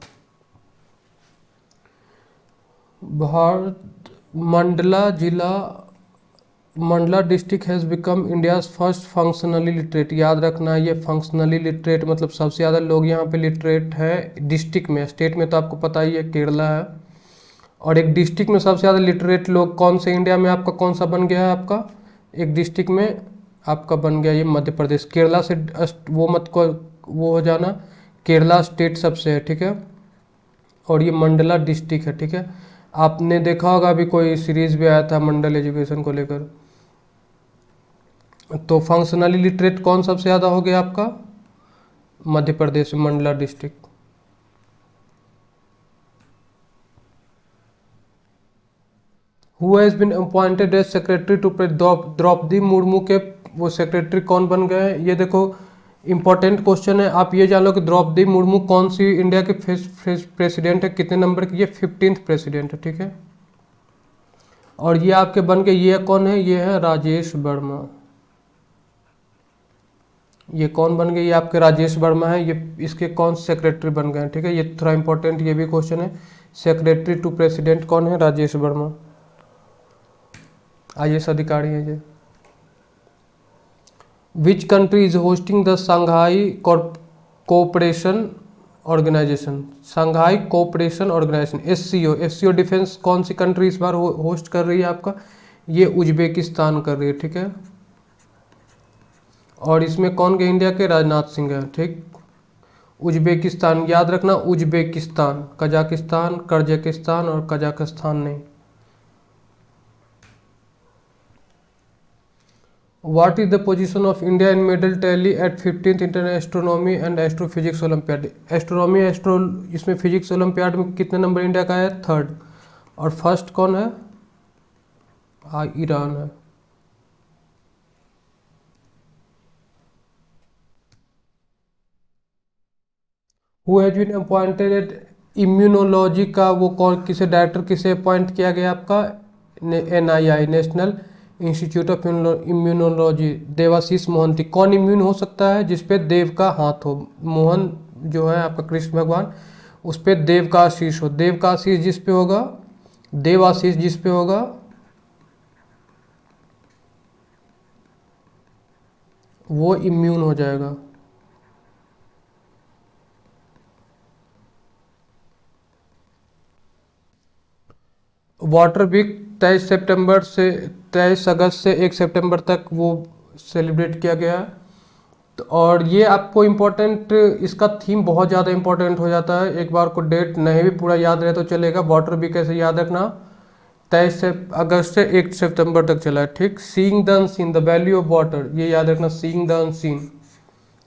Mandla district has become India's first functionally literate. याद रखना है ये फंक्शनली लिटरेट मतलब सबसे ज़्यादा लोग यहाँ पे लिटरेट है डिस्ट्रिक्ट में। स्टेट में तो आपको पता ही है केरला है, और एक डिस्ट्रिक्ट में सबसे ज़्यादा लिटरेट लोग कौन से इंडिया में आपका कौन सा बन गया है? आपका एक डिस्ट्रिक्ट में आपका बन गया ये मध्य प्रदेश। केरला से वो मत को वो हो जाना, केरला स्टेट सबसे है, ठीक है। और ये मंडला डिस्ट्रिक्ट है, ठीक है। आपने देखा होगा अभी कोई सीरीज भी आया था मंडल एजुकेशन को लेकर। तो फंक्शनली लिटरेट कौन सबसे ज़्यादा हो गया आपका? Madhya Pradesh, Mandla district. Who has been appointed as secretary to Droupadi Murmu के वो सेक्रेटरी कौन बन गए हैं? ये देखो इंपॉर्टेंट क्वेश्चन है। आप ये जान लो कि द्रौपदी मुर्मू कौन सी इंडिया के प्रेसिडेंट है, कितने नंबर की? ये 15th प्रेसिडेंट है, ठीक है। और ये आपके बन गए, ये कौन है? ये है राजेश वर्मा। ये कौन बन गए? ये आपके राजेश वर्मा है। ये इसके कौन सेक्रेटरी बन गए हैं, ठीक है। ये थोड़ा इंपॉर्टेंट ये भी क्वेश्चन है। सेक्रेटरी टू प्रेसिडेंट कौन है? राजेश वर्मा। IAS अधिकारी हैं ये। Which country is hosting the Shanghai cooperation organisation, Shanghai cooperation organisation SCO। SCO defence कौन सी कंट्री इस बार होस्ट कर रही है आपका, ये उज्बेकिस्तान कर रही है, ठीक है। और इसमें कौन गए, इंडिया के राजनाथ सिंह है, ठीक। उज्बेकिस्तान याद रखना, उज्बेकिस्तान, कजाकिस्तान, कर्जाकिस्तान और कजाकिस्तान नहीं। What is the position of India in medal tally at 15th International Astronomy and Astrophysics Olympiad? Astronomy इसमें फिजिक्स ओलंपियाड में कितने नंबर इंडिया का है, 3rd। और फर्स्ट कौन है, ईरान है। Who has been appointed immunology का, वो कौन, किसे डायरेक्टर किसे अपॉइंट किया गया आपका, NII national institute of immunology, Debashish Mohanty. कौन इम्यून हो सकता है, जिसपे देव का हाथ हो, मोहन जो है आपका कृष्ण भगवान, उस पे देव का आशीष हो, देव का आशीष जिस पे होगा, देव आशीष जिस पे होगा वो इम्यून हो जाएगा। वाटर वीक 23 अगस्त से 1 सितंबर तक वो सेलिब्रेट किया गया है। तो और ये आपको इम्पोर्टेंट, इसका थीम बहुत ज़्यादा इम्पोर्टेंट हो जाता है, एक बार को डेट नहीं भी पूरा याद रहे तो चलेगा। वाटर वीक कैसे याद रखना, 23 अगस्त से 1 सितंबर तक चला है, ठीक। Seeing the unseen, the value of water, ये याद रखना, seeing the unseen,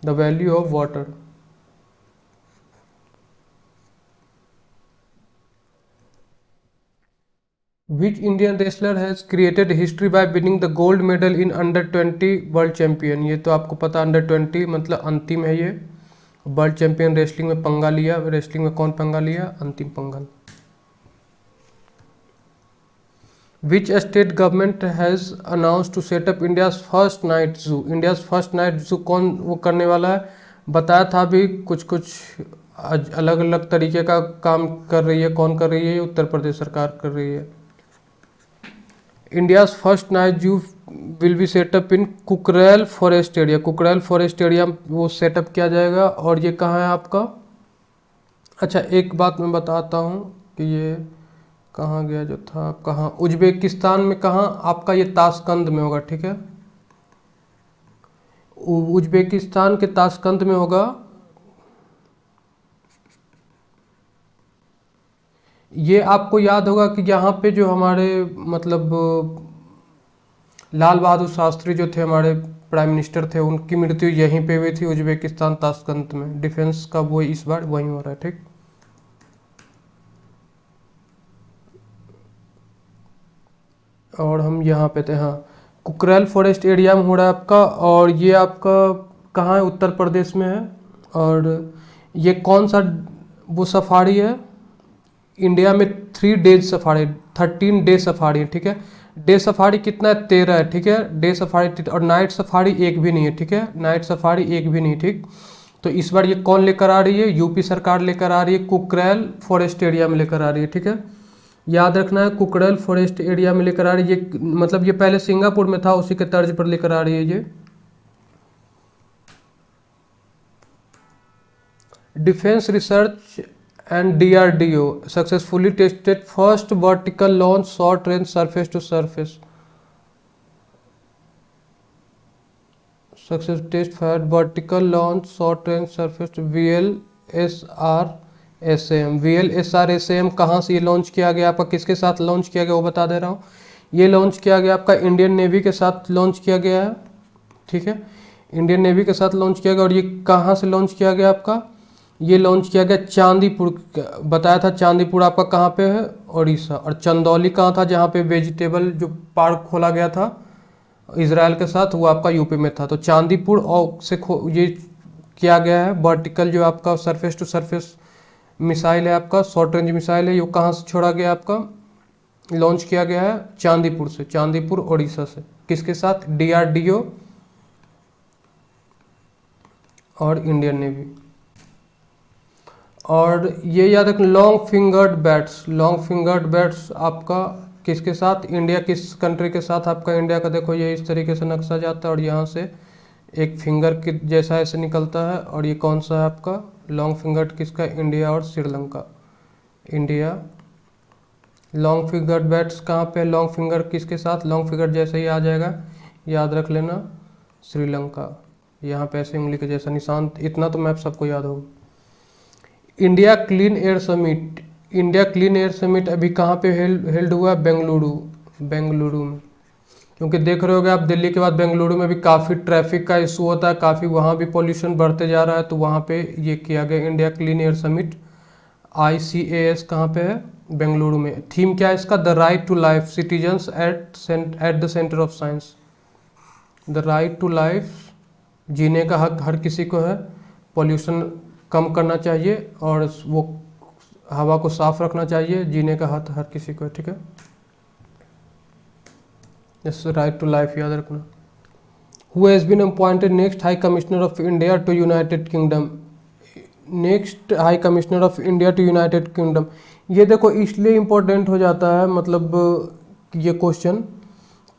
the value of water. Which Indian wrestler has created history by winning the gold medal in under-20 world champion, ये तो आपको पता, under-20 मतलब अंतिम है ये। वर्ल्ड चैंपियन रेसलिंग में पंगा लिया, रेसलिंग में कौन पंगा लिया, Antim Panghal. Which state government has announce to set up India's first night zoo, India's first night zoo कौन वो करने वाला है, बताया था अभी, कुछ कुछ अलग अलग तरीके का काम कर रही है, कौन कर रही है, उत्तर प्रदेश सरकार कर रही है। इंडियाज फर्स्ट नाइट जू will be set up in Kukrail forest area, Kukrail forest area वो सेटअप किया जाएगा। और ये कहाँ है आपका, अच्छा एक बात मैं बताता हूँ कि ये कहाँ गया जो था, कहाँ, उज्बेकिस्तान में, कहाँ आपका, ये ताशकंद में होगा, ठीक है। उज्बेकिस्तान के ताशकंद में होगा। ये आपको याद होगा कि यहाँ पे जो हमारे मतलब लाल बहादुर शास्त्री जो थे हमारे प्राइम मिनिस्टर थे, उनकी मृत्यु यहीं पे हुई थी, उज्बेकिस्तान ताशकंद में। डिफेंस का वो इस बार वहीं हो रहा है, ठीक। और हम यहाँ पे थे, हाँ, कुकरेल फॉरेस्ट एरिया में हो रहा है आपका। और ये आपका कहाँ है, उत्तर प्रदेश में है। और ये कौन सा वो सफारी है, इंडिया में 3 डेज सफारी, 13 डे सफारी है, ठीक है। डे सफारी कितना है, 13 है, ठीक है, डे सफारी। और नाइट सफारी एक भी नहीं है, ठीक है, नाइट सफारी एक भी नहीं, ठीक। तो इस बार ये कौन लेकर आ रही है, यूपी सरकार लेकर आ रही है, कुकरेल फॉरेस्ट एरिया में लेकर आ रही है, ठीक है। याद रखना है, कुकरेल फॉरेस्ट एरिया में लेकर आ रही है, ये मतलब ये पहले सिंगापुर में था, उसी के तर्ज पर लेकर आ रही है ये। Defence research and DRDO successfully tested first vertical launch short range surface to surface, success test for vertical launch short range surface to VLSRSAM कहाँ से ये लॉन्च किया गया आपका, किसके साथ लॉन्च किया गया वो बता दे रहा हूँ। ये लॉन्च किया गया आपका इंडियन नेवी के साथ लॉन्च किया गया है, ठीक है, इंडियन नेवी के साथ लॉन्च किया गया। और ये कहाँ से लॉन्च किया गया आपका, ये लॉन्च किया गया चांदीपुर, बताया था चांदीपुर आपका कहाँ पे है, उड़ीसा। और चंदौली कहाँ था, जहाँ पे वेजिटेबल जो पार्क खोला गया था इजराइल के साथ, वो आपका यूपी में था। तो चांदीपुर और से ये किया गया है वर्टिकल जो आपका सरफेस टू सरफेस मिसाइल है आपका, शॉर्ट रेंज मिसाइल है, ये कहाँ से छोड़ा गया आपका, लॉन्च किया गया है चांदीपुर से, चांदीपुर उड़ीसा से। किसके साथ, DRDO और इंडियन नेवी। और ये याद रखना, long fingered bats, long fingered bats आपका किसके साथ, इंडिया किस कंट्री के साथ आपका इंडिया का देखो ये इस तरीके से नक्शा जाता है और यहाँ से एक फिंगर के जैसा ऐसे निकलता है। और ये कौन सा है आपका लॉन्ग फिंगर किसका, इंडिया और Sri Lanka. India long finger bats कहाँ पे, लॉन्ग फिंगर किसके साथ, लॉन्ग फिंगर जैसे ही आ जाएगा याद रख लेना श्रीलंका। यहाँ पे ऐसे उंगली के जैसा निशान, इतना तो मैप सबको याद होगा। India clean air summit, India clean air summit अभी कहाँ पे हेल्ड हुआ है, बेंगलुरु में। क्योंकि देख रहे होगे आप दिल्ली के बाद बेंगलुरु में भी काफ़ी ट्रैफिक का इशू होता है, काफ़ी वहाँ भी पोल्यूशन बढ़ते जा रहा है, तो वहाँ पे ये किया गया India clean air summit ICAS कहाँ पे है, बेंगलुरु में। थीम क्या है इसका, the right to life, citizens at the centre of science. The right to life, जीने का हक हर किसी को है, पोल्यूशन कम करना चाहिए और वो हवा को साफ रखना चाहिए, जीने का हक हर किसी को है, ठीक है। राइट टू लाइफ याद रखना। Who has been appointed next high commissioner of India to United Kingdom, next high commissioner of India to United Kingdom. ये देखो इसलिए इम्पोर्टेंट हो जाता है मतलब ये क्वेश्चन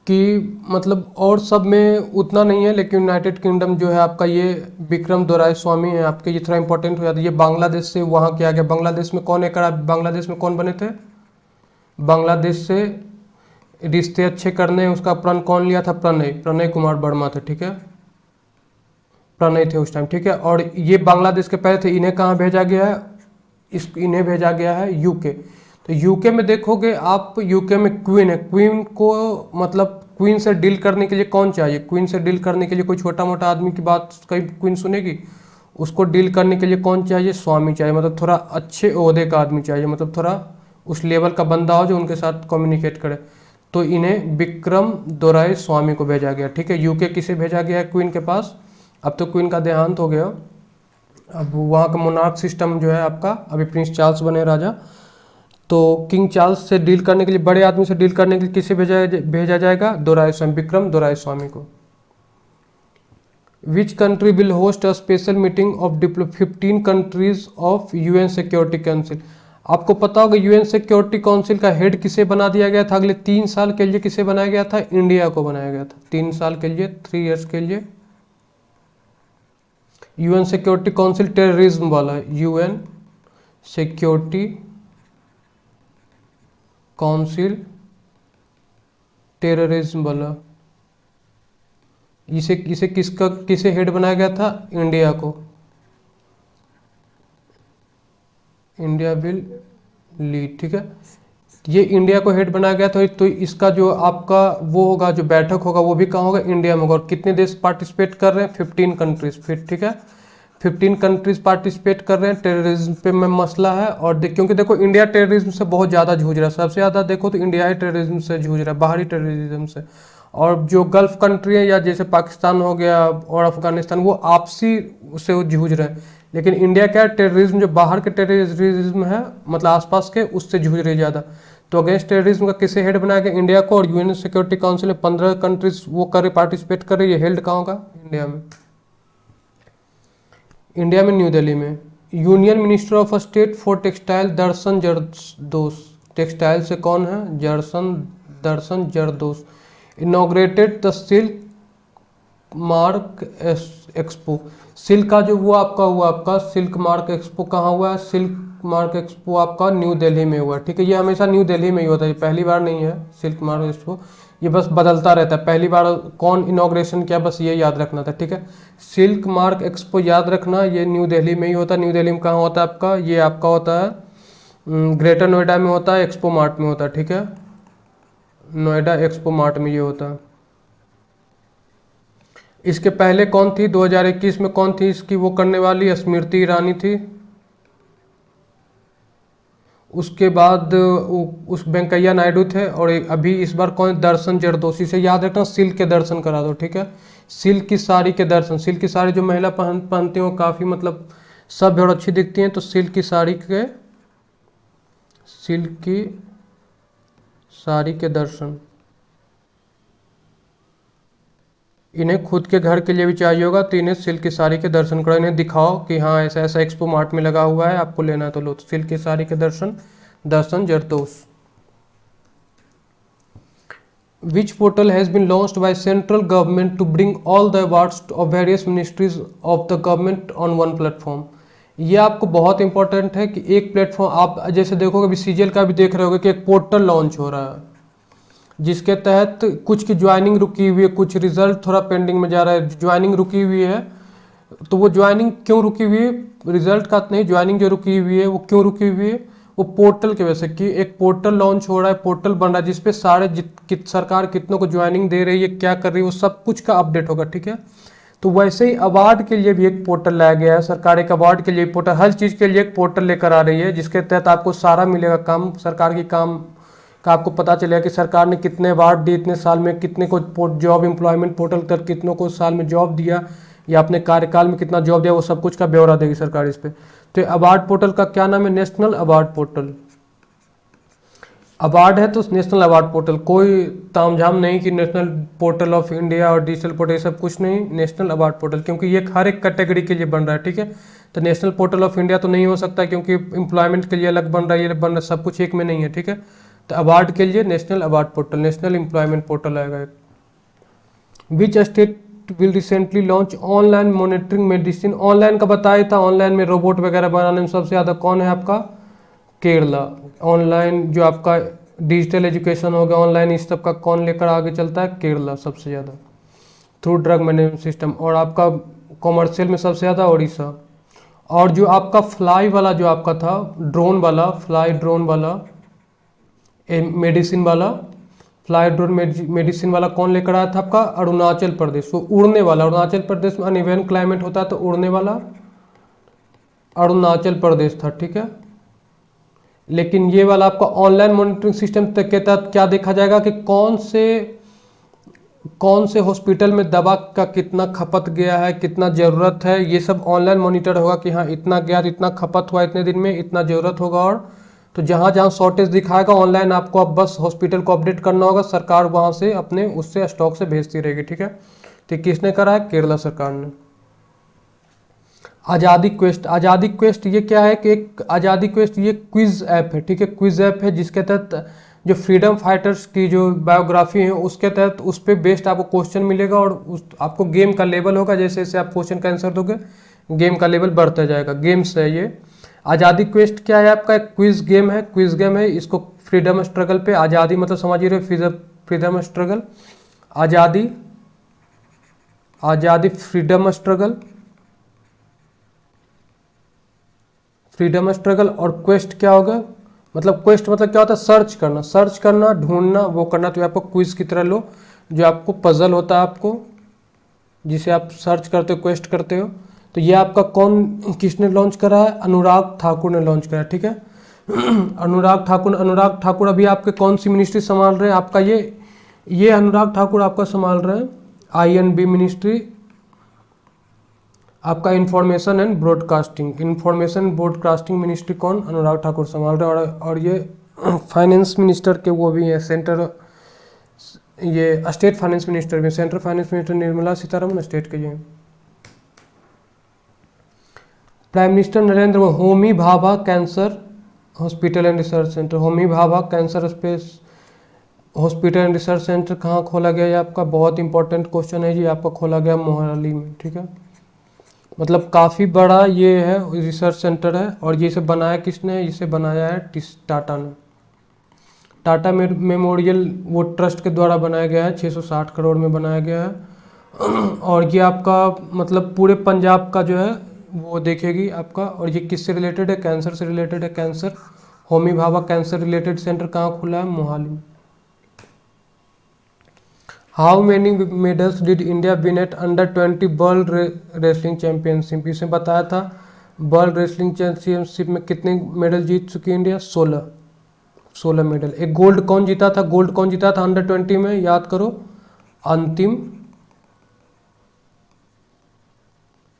कि मतलब और सब में उतना नहीं है, लेकिन यूनाइटेड किंगडम जो है आपका ये विक्रम दोरायस्वामी है आपके, ये थोड़ा इंपॉर्टेंट हो जाता है। ये बांग्लादेश से वहाँ किया गया, बांग्लादेश में कौन एक, बांग्लादेश में कौन बने थे, बांग्लादेश से रिश्ते अच्छे करने उसका प्रण कौन लिया था, प्रणय कुमार वर्मा थे, ठीक है, प्रणय थे उस टाइम, ठीक है। और ये बांग्लादेश के पहले थे, इन्हें कहाँ भेजा गया है, इन्हें भेजा गया है यूके। तो यूके में देखोगे आप, यूके में क्वीन है, क्वीन को मतलब क्वीन से डील करने के लिए कौन चाहिए, क्वीन से डील करने के लिए कोई छोटा मोटा आदमी की बात कहीं क्वीन सुनेगी, उसको डील करने के लिए कौन चाहिए, स्वामी चाहिए, मतलब थोड़ा अच्छे ओहदे का आदमी चाहिए, मतलब थोड़ा उस लेवल का बंदा हो जो उनके साथ कम्युनिकेट करे। तो इन्हें विक्रम दोरायस्वामी को भेजा गया, ठीक है। यूके किसे भेजा गया है, क्वीन के पास। अब तो क्वीन का देहांत हो गया, अब वहाँ का मोनार्क सिस्टम जो है आपका, अभी प्रिंस चार्ल्स बने राजा, तो किंग चार्ल्स से डील करने के लिए, बड़े आदमी से डील करने के लिए किसे भेजा जाएगा, दोरायस्वामी, विक्रम दोरायस्वामी को। Which country will host a special meeting of 15 countries of UN security council. आपको पता होगा UN सिक्योरिटी काउंसिल का हेड किसे बना दिया गया था, अगले 3 साल के लिए किसे बनाया गया था, इंडिया को बनाया गया था, 3 साल के लिए, 3 ईयर्स के लिए। UN सिक्योरिटी काउंसिल टेररिज्म वाला है, UN सिक्योरिटी काउंसिल टेररिज्म वाला, इसे किसे हेड बनाया गया था, इंडिया को, इंडिया विल लीड, ठीक है। ये इंडिया को हेड बनाया गया था, तो इसका जो आपका वो होगा, जो बैठक होगा वो भी कहाँ होगा, इंडिया में होगा। और कितने देश पार्टिसिपेट कर रहे हैं, 15 कंट्रीज, फिर ठीक है, 15 कंट्रीज पार्टिसिपेट कर रहे हैं। टेररिज्म पे में मसला है, और क्योंकि देखो इंडिया टेररिज्म से बहुत ज़्यादा जूझ रहा है, सबसे ज़्यादा देखो तो इंडिया ही टेररिज्म से जूझ रहा है, बाहरी टेररिज्म से। और जो गल्फ कंट्री है या जैसे पाकिस्तान हो गया और अफगानिस्तान, वो आपसी से जूझ रहे हैं। लेकिन इंडिया क्या है, टेररिज्म जो बाहर के टेररिज्म है मतलब आसपास के, उससे जूझ रही ज़्यादा। तो अगेंस्ट टेररिज्म का किसे हेड बनाया गया, इंडिया को। और UN सिक्योरिटी काउंसिल में 15 कंट्रीज वो करे, पार्टिसिपेट कर रही है, हेल्ड कहाँ होगा, इंडिया में। इंडिया में न्यू दिल्ली में। Union minister of state for textile Darshan Jardosh, textile से कौन है, Darshan Jardosh. Inaugurated the silk mark expo, silk का जो वो आपका हुआ, आपका सिल्क मार्क एक्सपो कहाँ हुआ है, सिल्क मार्क एक्सपो आपका न्यू दिल्ली में हुआ, ठीक है। ये हमेशा न्यू दिल्ली में ही होता है, ये पहली बार नहीं है सिल्क मार्क एक्सपो, ये बस बदलता रहता है, पहली बार कौन इनॉग्रेशन किया बस ये याद रखना था, ठीक है। सिल्क मार्क एक्सपो याद रखना, ये न्यू दिल्ली में ही होता है। न्यू दिल्ली में कहाँ होता है आपका, ये आपका होता है ग्रेटर नोएडा में होता है, एक्सपो मार्ट में होता है, ठीक है, नोएडा एक्सपो मार्ट में ये होता है। इसके पहले कौन थी, 2021 में कौन थी इसकी वो करने वाली, स्मृति ईरानी थी। उसके बाद उस वेंकैया नायडू थे, और अभी इस बार कौन, दर्शन जरदोशी। से याद रखना, सिल्क के दर्शन करा दो, ठीक है। सिल्क की साड़ी के दर्शन, सिल्क की साड़ी जो महिला पहनती हो काफ़ी मतलब सभ्य और अच्छी दिखती हैं, तो सिल्क की साड़ी के दर्शन। इन्हें खुद के घर के लिए भी चाहिए होगा, तो इन्हें सिल्क की साड़ी के दर्शन करो, इन्हें दिखाओ कि हाँ ऐसा ऐसा एक्सपो मार्ट में लगा हुआ है, आपको लेना है तो लो। तो सिल्क की साड़ी के दर्शन Jardosh. which portal has been launched by central government to bring all the awards of various ministries of the government on one platform। ये आपको बहुत इंपॉर्टेंट है कि एक प्लेटफॉर्म, आप जैसे देखोगे अभी सीजीएल का भी देख रहे होगे कि एक पोर्टल लॉन्च हो रहा है जिसके तहत कुछ की ज्वाइनिंग रुकी हुई है, कुछ रिजल्ट थोड़ा पेंडिंग में जा रहा है, ज्वाइनिंग रुकी हुई है। तो वो ज्वाइनिंग क्यों रुकी हुई है, रिजल्ट का नहीं, ज्वाइनिंग जो रुकी हुई है वो क्यों रुकी हुई है, वो पोर्टल की वजह से कि एक पोर्टल लॉन्च हो रहा है, पोर्टल बन रहा है जिसपे सारे सरकार कितनों को ज्वाइनिंग दे रही है, क्या कर रही है, वो सब कुछ का अपडेट होगा। ठीक है, तो वैसे ही अवार्ड के लिए भी एक पोर्टल लाया गया है। सरकार एक अवार्ड के लिए पोर्टल, हर चीज़ के लिए एक पोर्टल लेकर आ रही है जिसके तहत आपको सारा मिलेगा काम, सरकार की काम का आपको पता चलेगा कि सरकार ने कितने अवार्ड दिए इतने साल में, कितने को जॉब एम्प्लॉयमेंट पोर्टल तक कितनों को साल में जॉब दिया या अपने कार्यकाल में कितना जॉब दिया, वो सब कुछ का ब्यौरा देगी सरकार इस पे। तो अवार्ड पोर्टल का क्या नाम है, नेशनल अवार्ड पोर्टल। अवार्ड है तो नेशनल अवार्ड पोर्टल, कोई तामझाम नहीं कि नेशनल पोर्टल ऑफ इंडिया और डिजिटल पोर्टल, ये सब कुछ नहीं, नेशनल अवार्ड पोर्टल, क्योंकि ये हर एक कैटेगरी के लिए बन रहा है। ठीक है, तो नेशनल पोर्टल ऑफ इंडिया तो नहीं हो सकता क्योंकि एम्प्लॉयमेंट के लिए अलग बन रहा है, ये बन रहा है, सब कुछ एक में नहीं है। ठीक है, तो अवार्ड के लिए national award portal, national employment portal आएगा एक। Which state will recently launch online monitoring medicine, online का बताया था, ऑनलाइन में रोबोट वगैरह बनाने में सबसे ज़्यादा कौन है आपका, केरला। ऑनलाइन जो आपका डिजिटल एजुकेशन हो गया, ऑनलाइन इस सब का कौन लेकर आगे चलता है, केरला सबसे ज़्यादा, थ्रू ड्रग मैनेजमेंट सिस्टम। और आपका कॉमर्शियल में सबसे ज़्यादा उड़ीसा। और जो आपका फ्लाई वाला जो आपका था, ड्रोन वाला, फ्लाई ड्रोन वाला मेडिसिन वाला, फ्लाई ड्रोन मेडिसिन वाला कौन लेकर आया था आपका, अरुणाचल प्रदेश। वो उड़ने वाला, अरुणाचल प्रदेश में अनइवन क्लाइमेट होता है तो उड़ने वाला अरुणाचल प्रदेश था। ठीक है, लेकिन ये वाला आपका ऑनलाइन मॉनिटरिंग सिस्टम के तहत क्या देखा जाएगा कि कौन से हॉस्पिटल में दवा का कितना खपत गया है, कितना ज़रूरत है, ये सब ऑनलाइन मॉनिटर होगा कि हाँ इतना गया, इतना खपत हुआ इतने दिन में, इतना ज़रूरत होगा। और तो जहाँ जहाँ शॉर्टेज दिखाएगा ऑनलाइन आपको अब बस हॉस्पिटल को अपडेट करना होगा, सरकार वहाँ से अपने उससे स्टॉक से भेजती रहेगी। ठीक है, तो किसने करा है, केरला सरकार ने। आज़ादी क्वेस्ट, आज़ादी क्वेस्ट ये क्या है कि एक आज़ादी क्वेस्ट ये क्विज ऐप है। ठीक है, क्विज ऐप है जिसके तहत जो फ्रीडम फाइटर्स की जो बायोग्राफी है उसके तहत उस पर बेस्ड आपको क्वेश्चन मिलेगा और आपको गेम का लेवल होगा, जैसे जैसे आप क्वेश्चन का आंसर दोगे गेम का लेवल बढ़ता जाएगा। गेम्स है ये। आज़ादी क्वेस्ट क्या है आपका, एक क्विज गेम है, क्विज गेम है। इसको फ्रीडम स्ट्रगल पे, आज़ादी मतलब समझ ही रहे, फ्रीडम स्ट्रगल, आज़ादी, आज़ादी फ्रीडम स्ट्रगल, फ्रीडम स्ट्रगल। और क्वेस्ट क्या होगा, मतलब क्वेस्ट मतलब क्या होता है, सर्च करना, सर्च करना, ढूंढना, वो करना। तो आपको क्विज की तरह लो, जो आपको पजल होता है आपको, जिसे आप सर्च करते हो, क्वेस्ट करते हो। तो ये आपका कौन, किसने लॉन्च करा है, अनुराग ठाकुर ने लॉन्च करा है। ठीक है, अनुराग ठाकुर अभी आपके कौन सी मिनिस्ट्री संभाल रहे हैं, आपका ये अनुराग ठाकुर आपका संभाल रहे हैं INB मिनिस्ट्री, आपका information and broadcasting, information broadcasting ministry कौन, अनुराग ठाकुर संभाल रहे हैं। और ये फाइनेंस मिनिस्टर के वो भी है, सेंटर, ये स्टेट फाइनेंस मिनिस्टर भी, central finance minister Nirmala Sitharaman state के ये। Prime minister Narendra Modi, Homi Bhabha cancer hospital and research centre, Homi Bhabha cancer space hospital and research centre कहाँ खोला गया, ये आपका बहुत इंपॉर्टेंट क्वेश्चन है जी। आपका खोला गया मोहाली में। ठीक है, मतलब काफ़ी बड़ा ये है रिसर्च सेंटर है। और ये इसे बनाया किसने, इसे बनाया है टाटा ने, टाटा मेमोरियल वो ट्रस्ट के द्वारा बनाया गया है, 660 करोड़ में बनाया गया है। और ये आपका मतलब पूरे पंजाब का जो है वो देखेगी आपका। और ये किससे रिलेटेड है, कैंसर से रिलेटेड है, cancer, Homi Bhabha cancer related centre कहाँ खुला है, मोहाली में। How many medals did India win at under twenty world wrestling championship, इसे बताया था। वर्ल्ड रेसलिंग चैंपियनशिप में कितने मेडल जीत चुकी इंडिया, 16 मेडल। एक गोल्ड कौन जीता था, गोल्ड कौन जीता था अंडर-20 में, याद करो,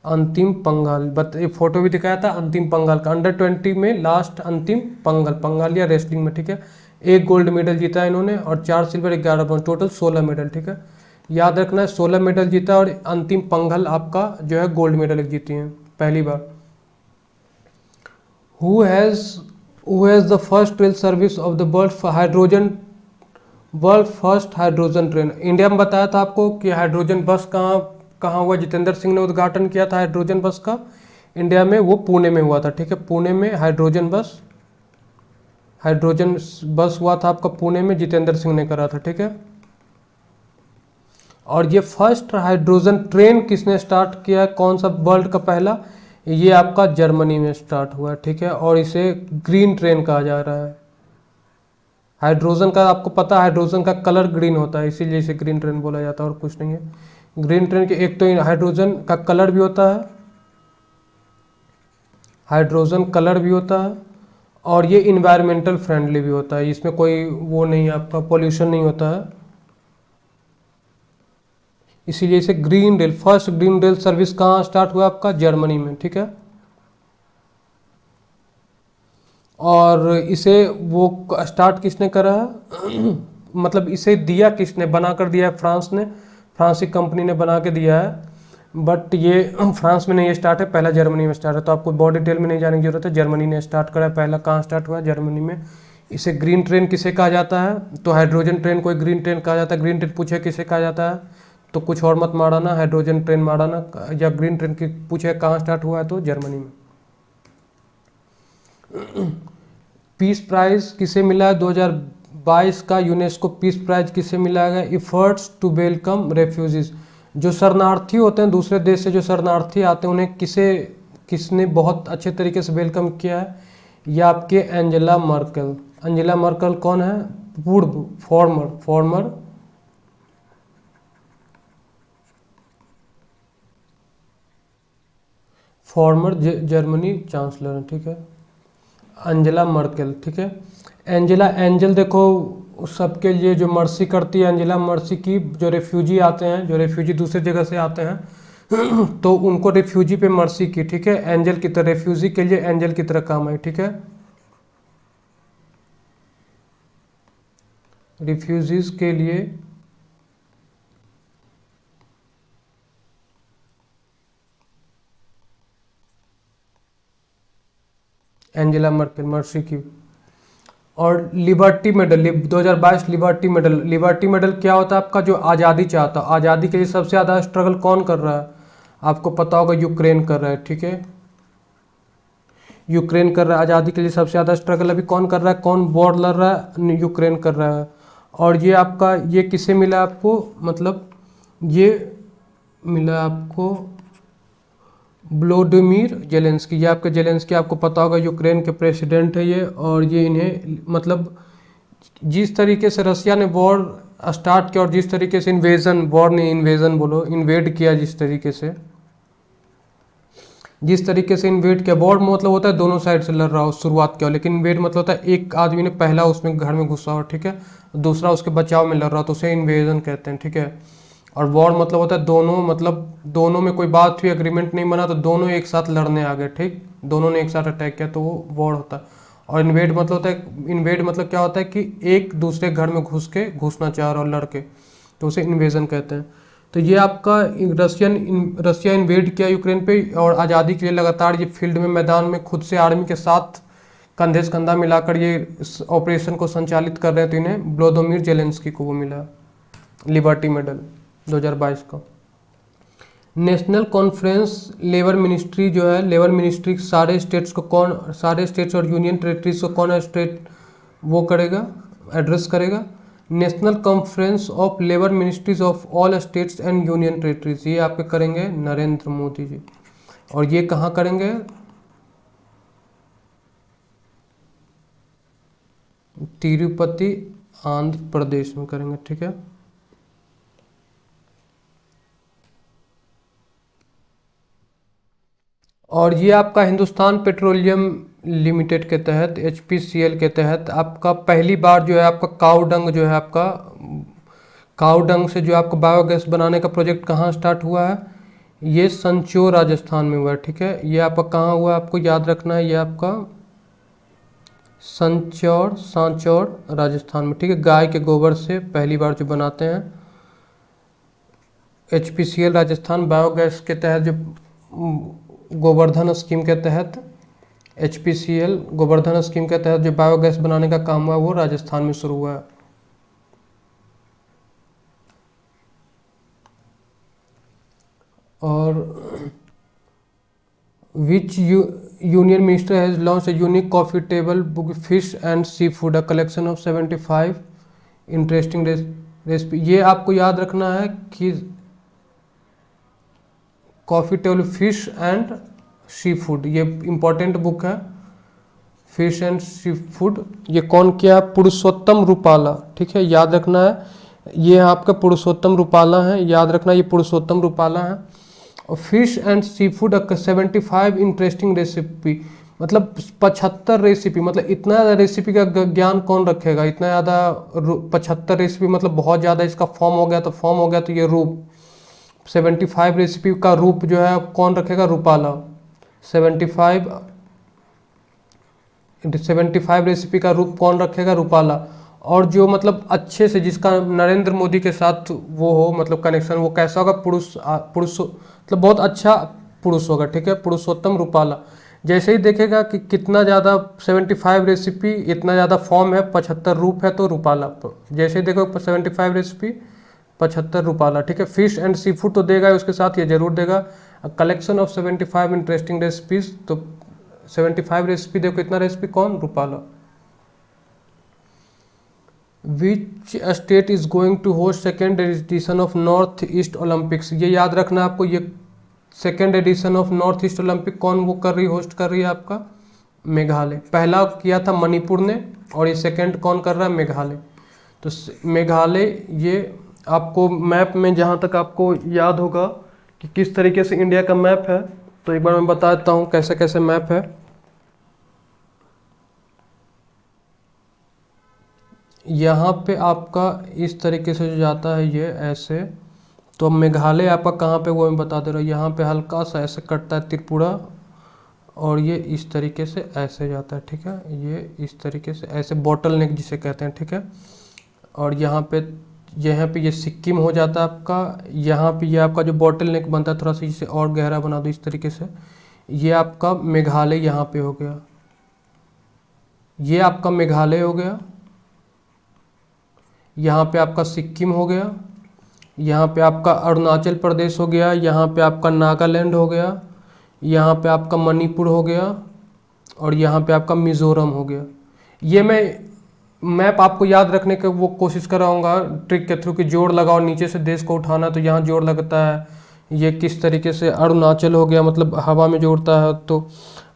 अंतिम पंघाल, ये फोटो भी दिखाया था अंतिम पंघाल का, अंडर-20 में लास्ट अंतिम पंघाल या रेसलिंग में। ठीक है, एक गोल्ड मेडल जीता है इन्होंने और 4 सिल्वर 11 ब्रॉन्ज, टोटल 16 मेडल। ठीक है, याद रखना है 16 मेडल जीता और अंतिम पंघाल आपका जो है गोल्ड मेडल जीती हैं पहली बार। Who has the first rail service of the world hydrogen world first hydrogen train, India में बताया था आपको कि हाइड्रोजन बस कहाँ कहाँ हुआ, जितेंद्र सिंह ने उद्घाटन किया था हाइड्रोजन बस का इंडिया में, वो पुणे में हुआ था। ठीक है, पुणे में हाइड्रोजन बस हुआ था आपका पुणे में, जितेंद्र सिंह ने करा था। ठीक है, और ये फर्स्ट हाइड्रोजन ट्रेन किसने स्टार्ट किया है, कौन सा वर्ल्ड का पहला, ये आपका जर्मनी में स्टार्ट हुआ है। ठीक है, और इसे ग्रीन ट्रेन कहा जा रहा है। हाइड्रोजन का आपको पता है, हाइड्रोजन का कलर ग्रीन होता है, इसीलिए इसे ग्रीन ट्रेन बोला जाता है और कुछ नहीं है। ग्रीन ट्रेन के एक तो हाइड्रोजन का कलर भी होता है, हाइड्रोजन कलर भी होता है, और ये इन्वायरमेंटल फ्रेंडली भी होता है, इसमें कोई वो नहीं है, आपका पोल्यूशन नहीं होता है, इसीलिए इसे green rail, first green rail service कहाँ स्टार्ट हुआ आपका, जर्मनी में। ठीक है, और इसे वो स्टार्ट किसने करा है मतलब इसे दिया किसने, बना कर दिया है फ्रांस ने, फ्रांस की कंपनी ने बना के दिया है, बट ये फ्रांस में नहीं स्टार्ट है, पहला जर्मनी में स्टार्ट है। तो आपको बहुत डिटेल में नहीं जाने की जरूरत है, जर्मनी ने स्टार्ट करा है, पहला कहाँ स्टार्ट हुआ है, जर्मनी में। इसे ग्रीन ट्रेन किसे कहा जाता है, तो हाइड्रोजन ट्रेन को ग्रीन ट्रेन कहा जाता है। ग्रीन ट्रेन पूछे किसे कहा जाता है, तो कुछ और मत माराना, हाइड्रोजन ट्रेन माराना, या ग्रीन ट्रेन की पूछे कहाँ स्टार्ट हुआ है, तो जर्मनी में। पीस प्राइज किसे मिला है 2022 का, यूनेस्को पीस प्राइज किसे मिला है, इफर्ट्स टू वेलकम रेफ्यूजीज, जो शरणार्थी होते हैं दूसरे देश से, जो शरणार्थी आते हैं उन्हें किसने बहुत अच्छे तरीके से वेलकम किया है, यह आपके एंजेला मर्केल। एंजेला मर्केल कौन है, पूर्व फॉर्मर जर्मनी चांसलर। ठीक है, एंजेला मर्केल। ठीक है, एंजल देखो सबके लिए जो मर्सी करती है, एंजेला मर्सी की, जो रेफ्यूजी आते हैं, जो रेफ्यूजी दूसरी जगह से आते हैं तो उनको रेफ्यूजी पे मर्सी की। ठीक है, एंजल की तरह, रेफ्यूजी के लिए एंजल की तरह काम है। ठीक है, रिफ्यूजीज के लिए एंजेला मर्केल मर्सी की। और लिबर्टी मेडल 2022 लिबर्टी मेडल क्या होता है आपका, जो आज़ादी चाहता है, आज़ादी के लिए सबसे ज़्यादा स्ट्रगल कौन कर रहा है, आपको पता होगा यूक्रेन कर रहा है। ठीक है, यूक्रेन कर रहा है आज़ादी के लिए सबसे ज़्यादा स्ट्रगल, अभी कौन कर रहा है, कौन वॉर लड़ रहा है, यूक्रेन कर रहा है। और ये आपका ये किसे मिला आपको, मतलब ये मिला आपको व्लादिमीर जेलेंस्की, ये आपके जेलेंस्की आपको पता होगा यूक्रेन के प्रेसिडेंट है ये, और ये इन्हें मतलब जिस तरीके से रसिया ने वॉर स्टार्ट किया, और जिस तरीके से इन्वेड किया, जिस तरीके से इन्वेड किया, वॉर मतलब होता है दोनों साइड से लड़ रहा हो, शुरुआत किया, लेकिन इन्वेड मतलब होता है एक आदमी ने पहला उसमें घर में घुसा हो, ठीक है, दूसरा उसके बचाव में लड़ रहा हो, तो उसे इन्वेजन कहते हैं। ठीक है, और वॉर मतलब होता है दोनों, मतलब दोनों में कोई बात हुई, एग्रीमेंट नहीं बना, तो दोनों एक साथ लड़ने आ गए, ठीक, दोनों ने एक साथ अटैक किया, तो वो वॉर होता है। और इन्वेड मतलब होता है, इन्वेड मतलब क्या होता है कि एक दूसरे घर में घुसना चाह रहा हो लड़के, तो उसे इन्वेजन कहते हैं। तो ये आपका रशिया इन्वेड किया यूक्रेन पे, और आज़ादी के लिए लगातार ये फील्ड में, मैदान में खुद से आर्मी के साथ कंधे से कंधा मिलाकर ये ऑपरेशन को संचालित कर रहे हैं, तो इन्हें व्लादिमीर जेलेंस्की को वो मिला लिबर्टी मेडल 2022 का। नेशनल कॉन्फ्रेंस लेबर मिनिस्ट्री जो है, लेबर मिनिस्ट्री सारे स्टेट्स और यूनियन टेरिटरीज को कौन स्टेट वो करेगा, एड्रेस करेगा, national conference of labour ministries of all states and union territories, ये आपके करेंगे नरेंद्र मोदी जी। और ये कहाँ करेंगे, तिरुपति आंध्र प्रदेश में करेंगे। ठीक है, और ये आपका हिंदुस्तान पेट्रोलियम लिमिटेड के तहत, HPCL के तहत आपका पहली बार जो है आपका काऊ डंग से जो आपका बायोगैस बनाने का प्रोजेक्ट कहाँ स्टार्ट हुआ है, ये संचोर राजस्थान में हुआ है। ठीक है, ये आपका कहाँ हुआ है, आपको याद रखना है, ये आपका सांचौर राजस्थान में। ठीक है, गाय के गोबर से पहली बार जो बनाते हैं, HPCL राजस्थान बायोगैस के तहत, जो गोवर्धन स्कीम के तहत, HPCL गोवर्धन स्कीम के तहत जो बायोगैस बनाने का काम हुआ वो राजस्थान में शुरू हुआ है। और which union minister has launch a unique coffee table book fish and seafood a collection of 75 interesting recipe. ये आपको याद रखना है कि coffee table fish and seafood, ये इम्पोर्टेंट बुक है। फिश एंड सी फूड ये कौन किया है? पुरुषोत्तम रूपाला, ठीक है, याद रखना है। ये आपका पुरुषोत्तम रूपाला है, याद रखना ये पुरुषोत्तम रूपाला है। और fish and seafood 75 interesting recipe, मतलब 75 रेसिपी, मतलब इतना ज़्यादा रेसिपी का ज्ञान कौन रखेगा? इतना ज़्यादा 75 रेसिपी मतलब बहुत ज़्यादा, इसका फॉर्म हो गया तो ये रूप 75 रेसिपी का रूप जो है कौन रखेगा? रूपाला। 75 रेसिपी का रूप कौन रखेगा? रूपाला। और जो मतलब अच्छे से जिसका नरेंद्र मोदी के साथ वो हो, मतलब कनेक्शन, वो कैसा होगा? पुरुष मतलब बहुत अच्छा पुरुष होगा, ठीक है, पुरुषोत्तम रूपाला। जैसे ही देखेगा कि कितना ज़्यादा 75 रेसिपी, इतना ज़्यादा फॉर्म है, 75 रूप है, तो रूपाला। जैसे ही देखो 75 रेसिपी 75 रूपाला, ठीक है। फिश एंड सी फूड तो देगा, उसके साथ ये जरूर देगा कलेक्शन ऑफ 75 इंटरेस्टिंग रेसिपीज। तो 75 रेसिपी देखो, इतना रेसिपी कौन? Rupala. Which state is going to host second edition of North East Olympics? ये याद रखना आपको, ये second edition of North East Olympic कौन वो कर रही, होस्ट कर रही है? आपका मेघालय। पहला किया था मणिपुर ने, और ये सेकेंड कौन कर रहा है? मेघालय। तो मेघालय, ये आपको मैप में जहाँ तक आपको याद होगा कि किस तरीके से इंडिया का मैप है, तो एक बार मैं बता देता हूँ कैसे कैसे मैप है। यहाँ पे आपका इस तरीके से जो जाता है ये ऐसे, तो अब मेघालय आपका कहाँ पे वो मैं बता दे रहा हूँ। यहाँ पे हल्का सा ऐसे कटता है त्रिपुरा, और ये इस तरीके से ऐसे जाता है, ठीक है, ये इस तरीके से ऐसे बॉटल नेक जिसे कहते हैं, ठीक है। और यहाँ पे ये सिक्किम हो जाता है आपका। यहाँ पे ये आपका जो बॉटल नेक बनता है, थोड़ा सा इसे और गहरा बना दो इस तरीके से, ये आपका मेघालय यहाँ पे हो गया। ये आपका मेघालय हो गया। यहाँ पे आपका सिक्किम हो गया। यहाँ पे आपका अरुणाचल प्रदेश हो गया। यहाँ पे आपका नागालैंड हो गया। यहाँ पे आपका मणिपुर हो गया। और यहाँ पे आपका मिज़ोरम हो गया। ये मैं मैप आपको याद रखने का वो कोशिश कराऊंगा ट्रिक के थ्रू, कि जोड़ लगाओ, नीचे से देश को उठाना, तो यहाँ जोड़ लगता है। ये किस तरीके से अरुणाचल हो गया, मतलब हवा में जोड़ता है, तो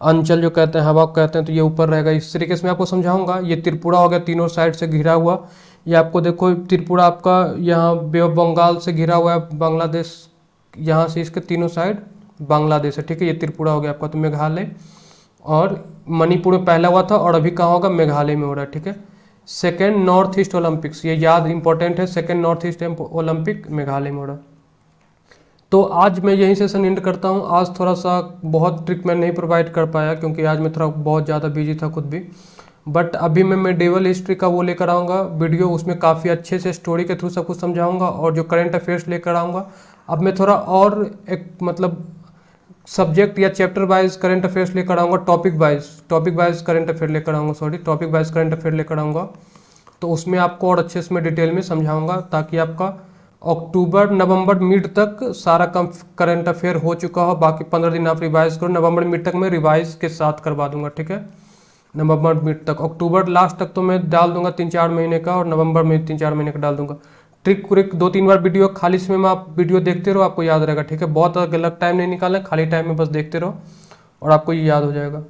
अंचल जो कहते हैं, हवा को कहते हैं, तो ये ऊपर रहेगा। इस तरीके से मैं आपको समझाऊंगा। ये त्रिपुरा हो गया, तीनों साइड से घिरा हुआ। ये आपको देखो त्रिपुरा आपका यहाँ बे ऑफ बंगाल से घिरा हुआ है, बांग्लादेश, यहाँ से इसके तीनों साइड बांग्लादेश है, ठीक है। ये त्रिपुरा हो गया आपका। तो मेघालय और मणिपुर में पहला हुआ था, और अभी कहाँ होगा? मेघालय में हो रहा है, ठीक है। सेकेंड नॉर्थ ईस्ट ओलंपिक्स, ये याद इंपॉर्टेंट है, second north East Olympic Meghalaya में हो रहा है। तो आज मैं यहीं सेशन एंड करता हूँ। आज थोड़ा सा बहुत ट्रिक मैं नहीं प्रोवाइड कर पाया, क्योंकि आज मैं थोड़ा बहुत ज़्यादा बिजी था खुद भी। बट अभी मैं मेडिवल हिस्ट्री का वो लेकर आऊँगा वीडियो, उसमें काफ़ी अच्छे से स्टोरी के थ्रू सब कुछ समझाऊंगा, और जो करंट अफेयर्स लेकर आऊँगा। अब मैं थोड़ा और एक मतलब सब्जेक्ट या चैप्टर वाइज करंट अफेयर्स लेकर आऊँगा, टॉपिक वाइज करंट अफेयर लेकर आऊँगा, टॉपिक वाइज करंट अफेयर लेकर आऊँगा। तो उसमें आपको और अच्छे से मैं डिटेल में समझाऊँगा, ताकि आपका अक्टूबर नवंबर मिड तक सारा करंट अफेयर हो चुका हो। बाकी 15 दिन आप रिवाइज करो, नवंबर मिड तक मैं रिवाइज के साथ करवा दूंगा, ठीक है। नवंबर मिड तक, अक्टूबर लास्ट तक तो मैं डाल दूंगा 3-4 महीने का, और नवंबर में 3-4 महीने का डाल दूंगा। ट्रिक 2-3 बार वीडियो, खाली समय में आप वीडियो देखते रहो, आपको याद रहेगा, ठीक है। बहुत गलत टाइम नहीं निकालना, खाली टाइम में बस देखते रहो और आपको ये याद हो जाएगा,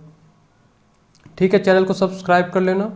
ठीक है। चैनल को सब्सक्राइब कर लेना।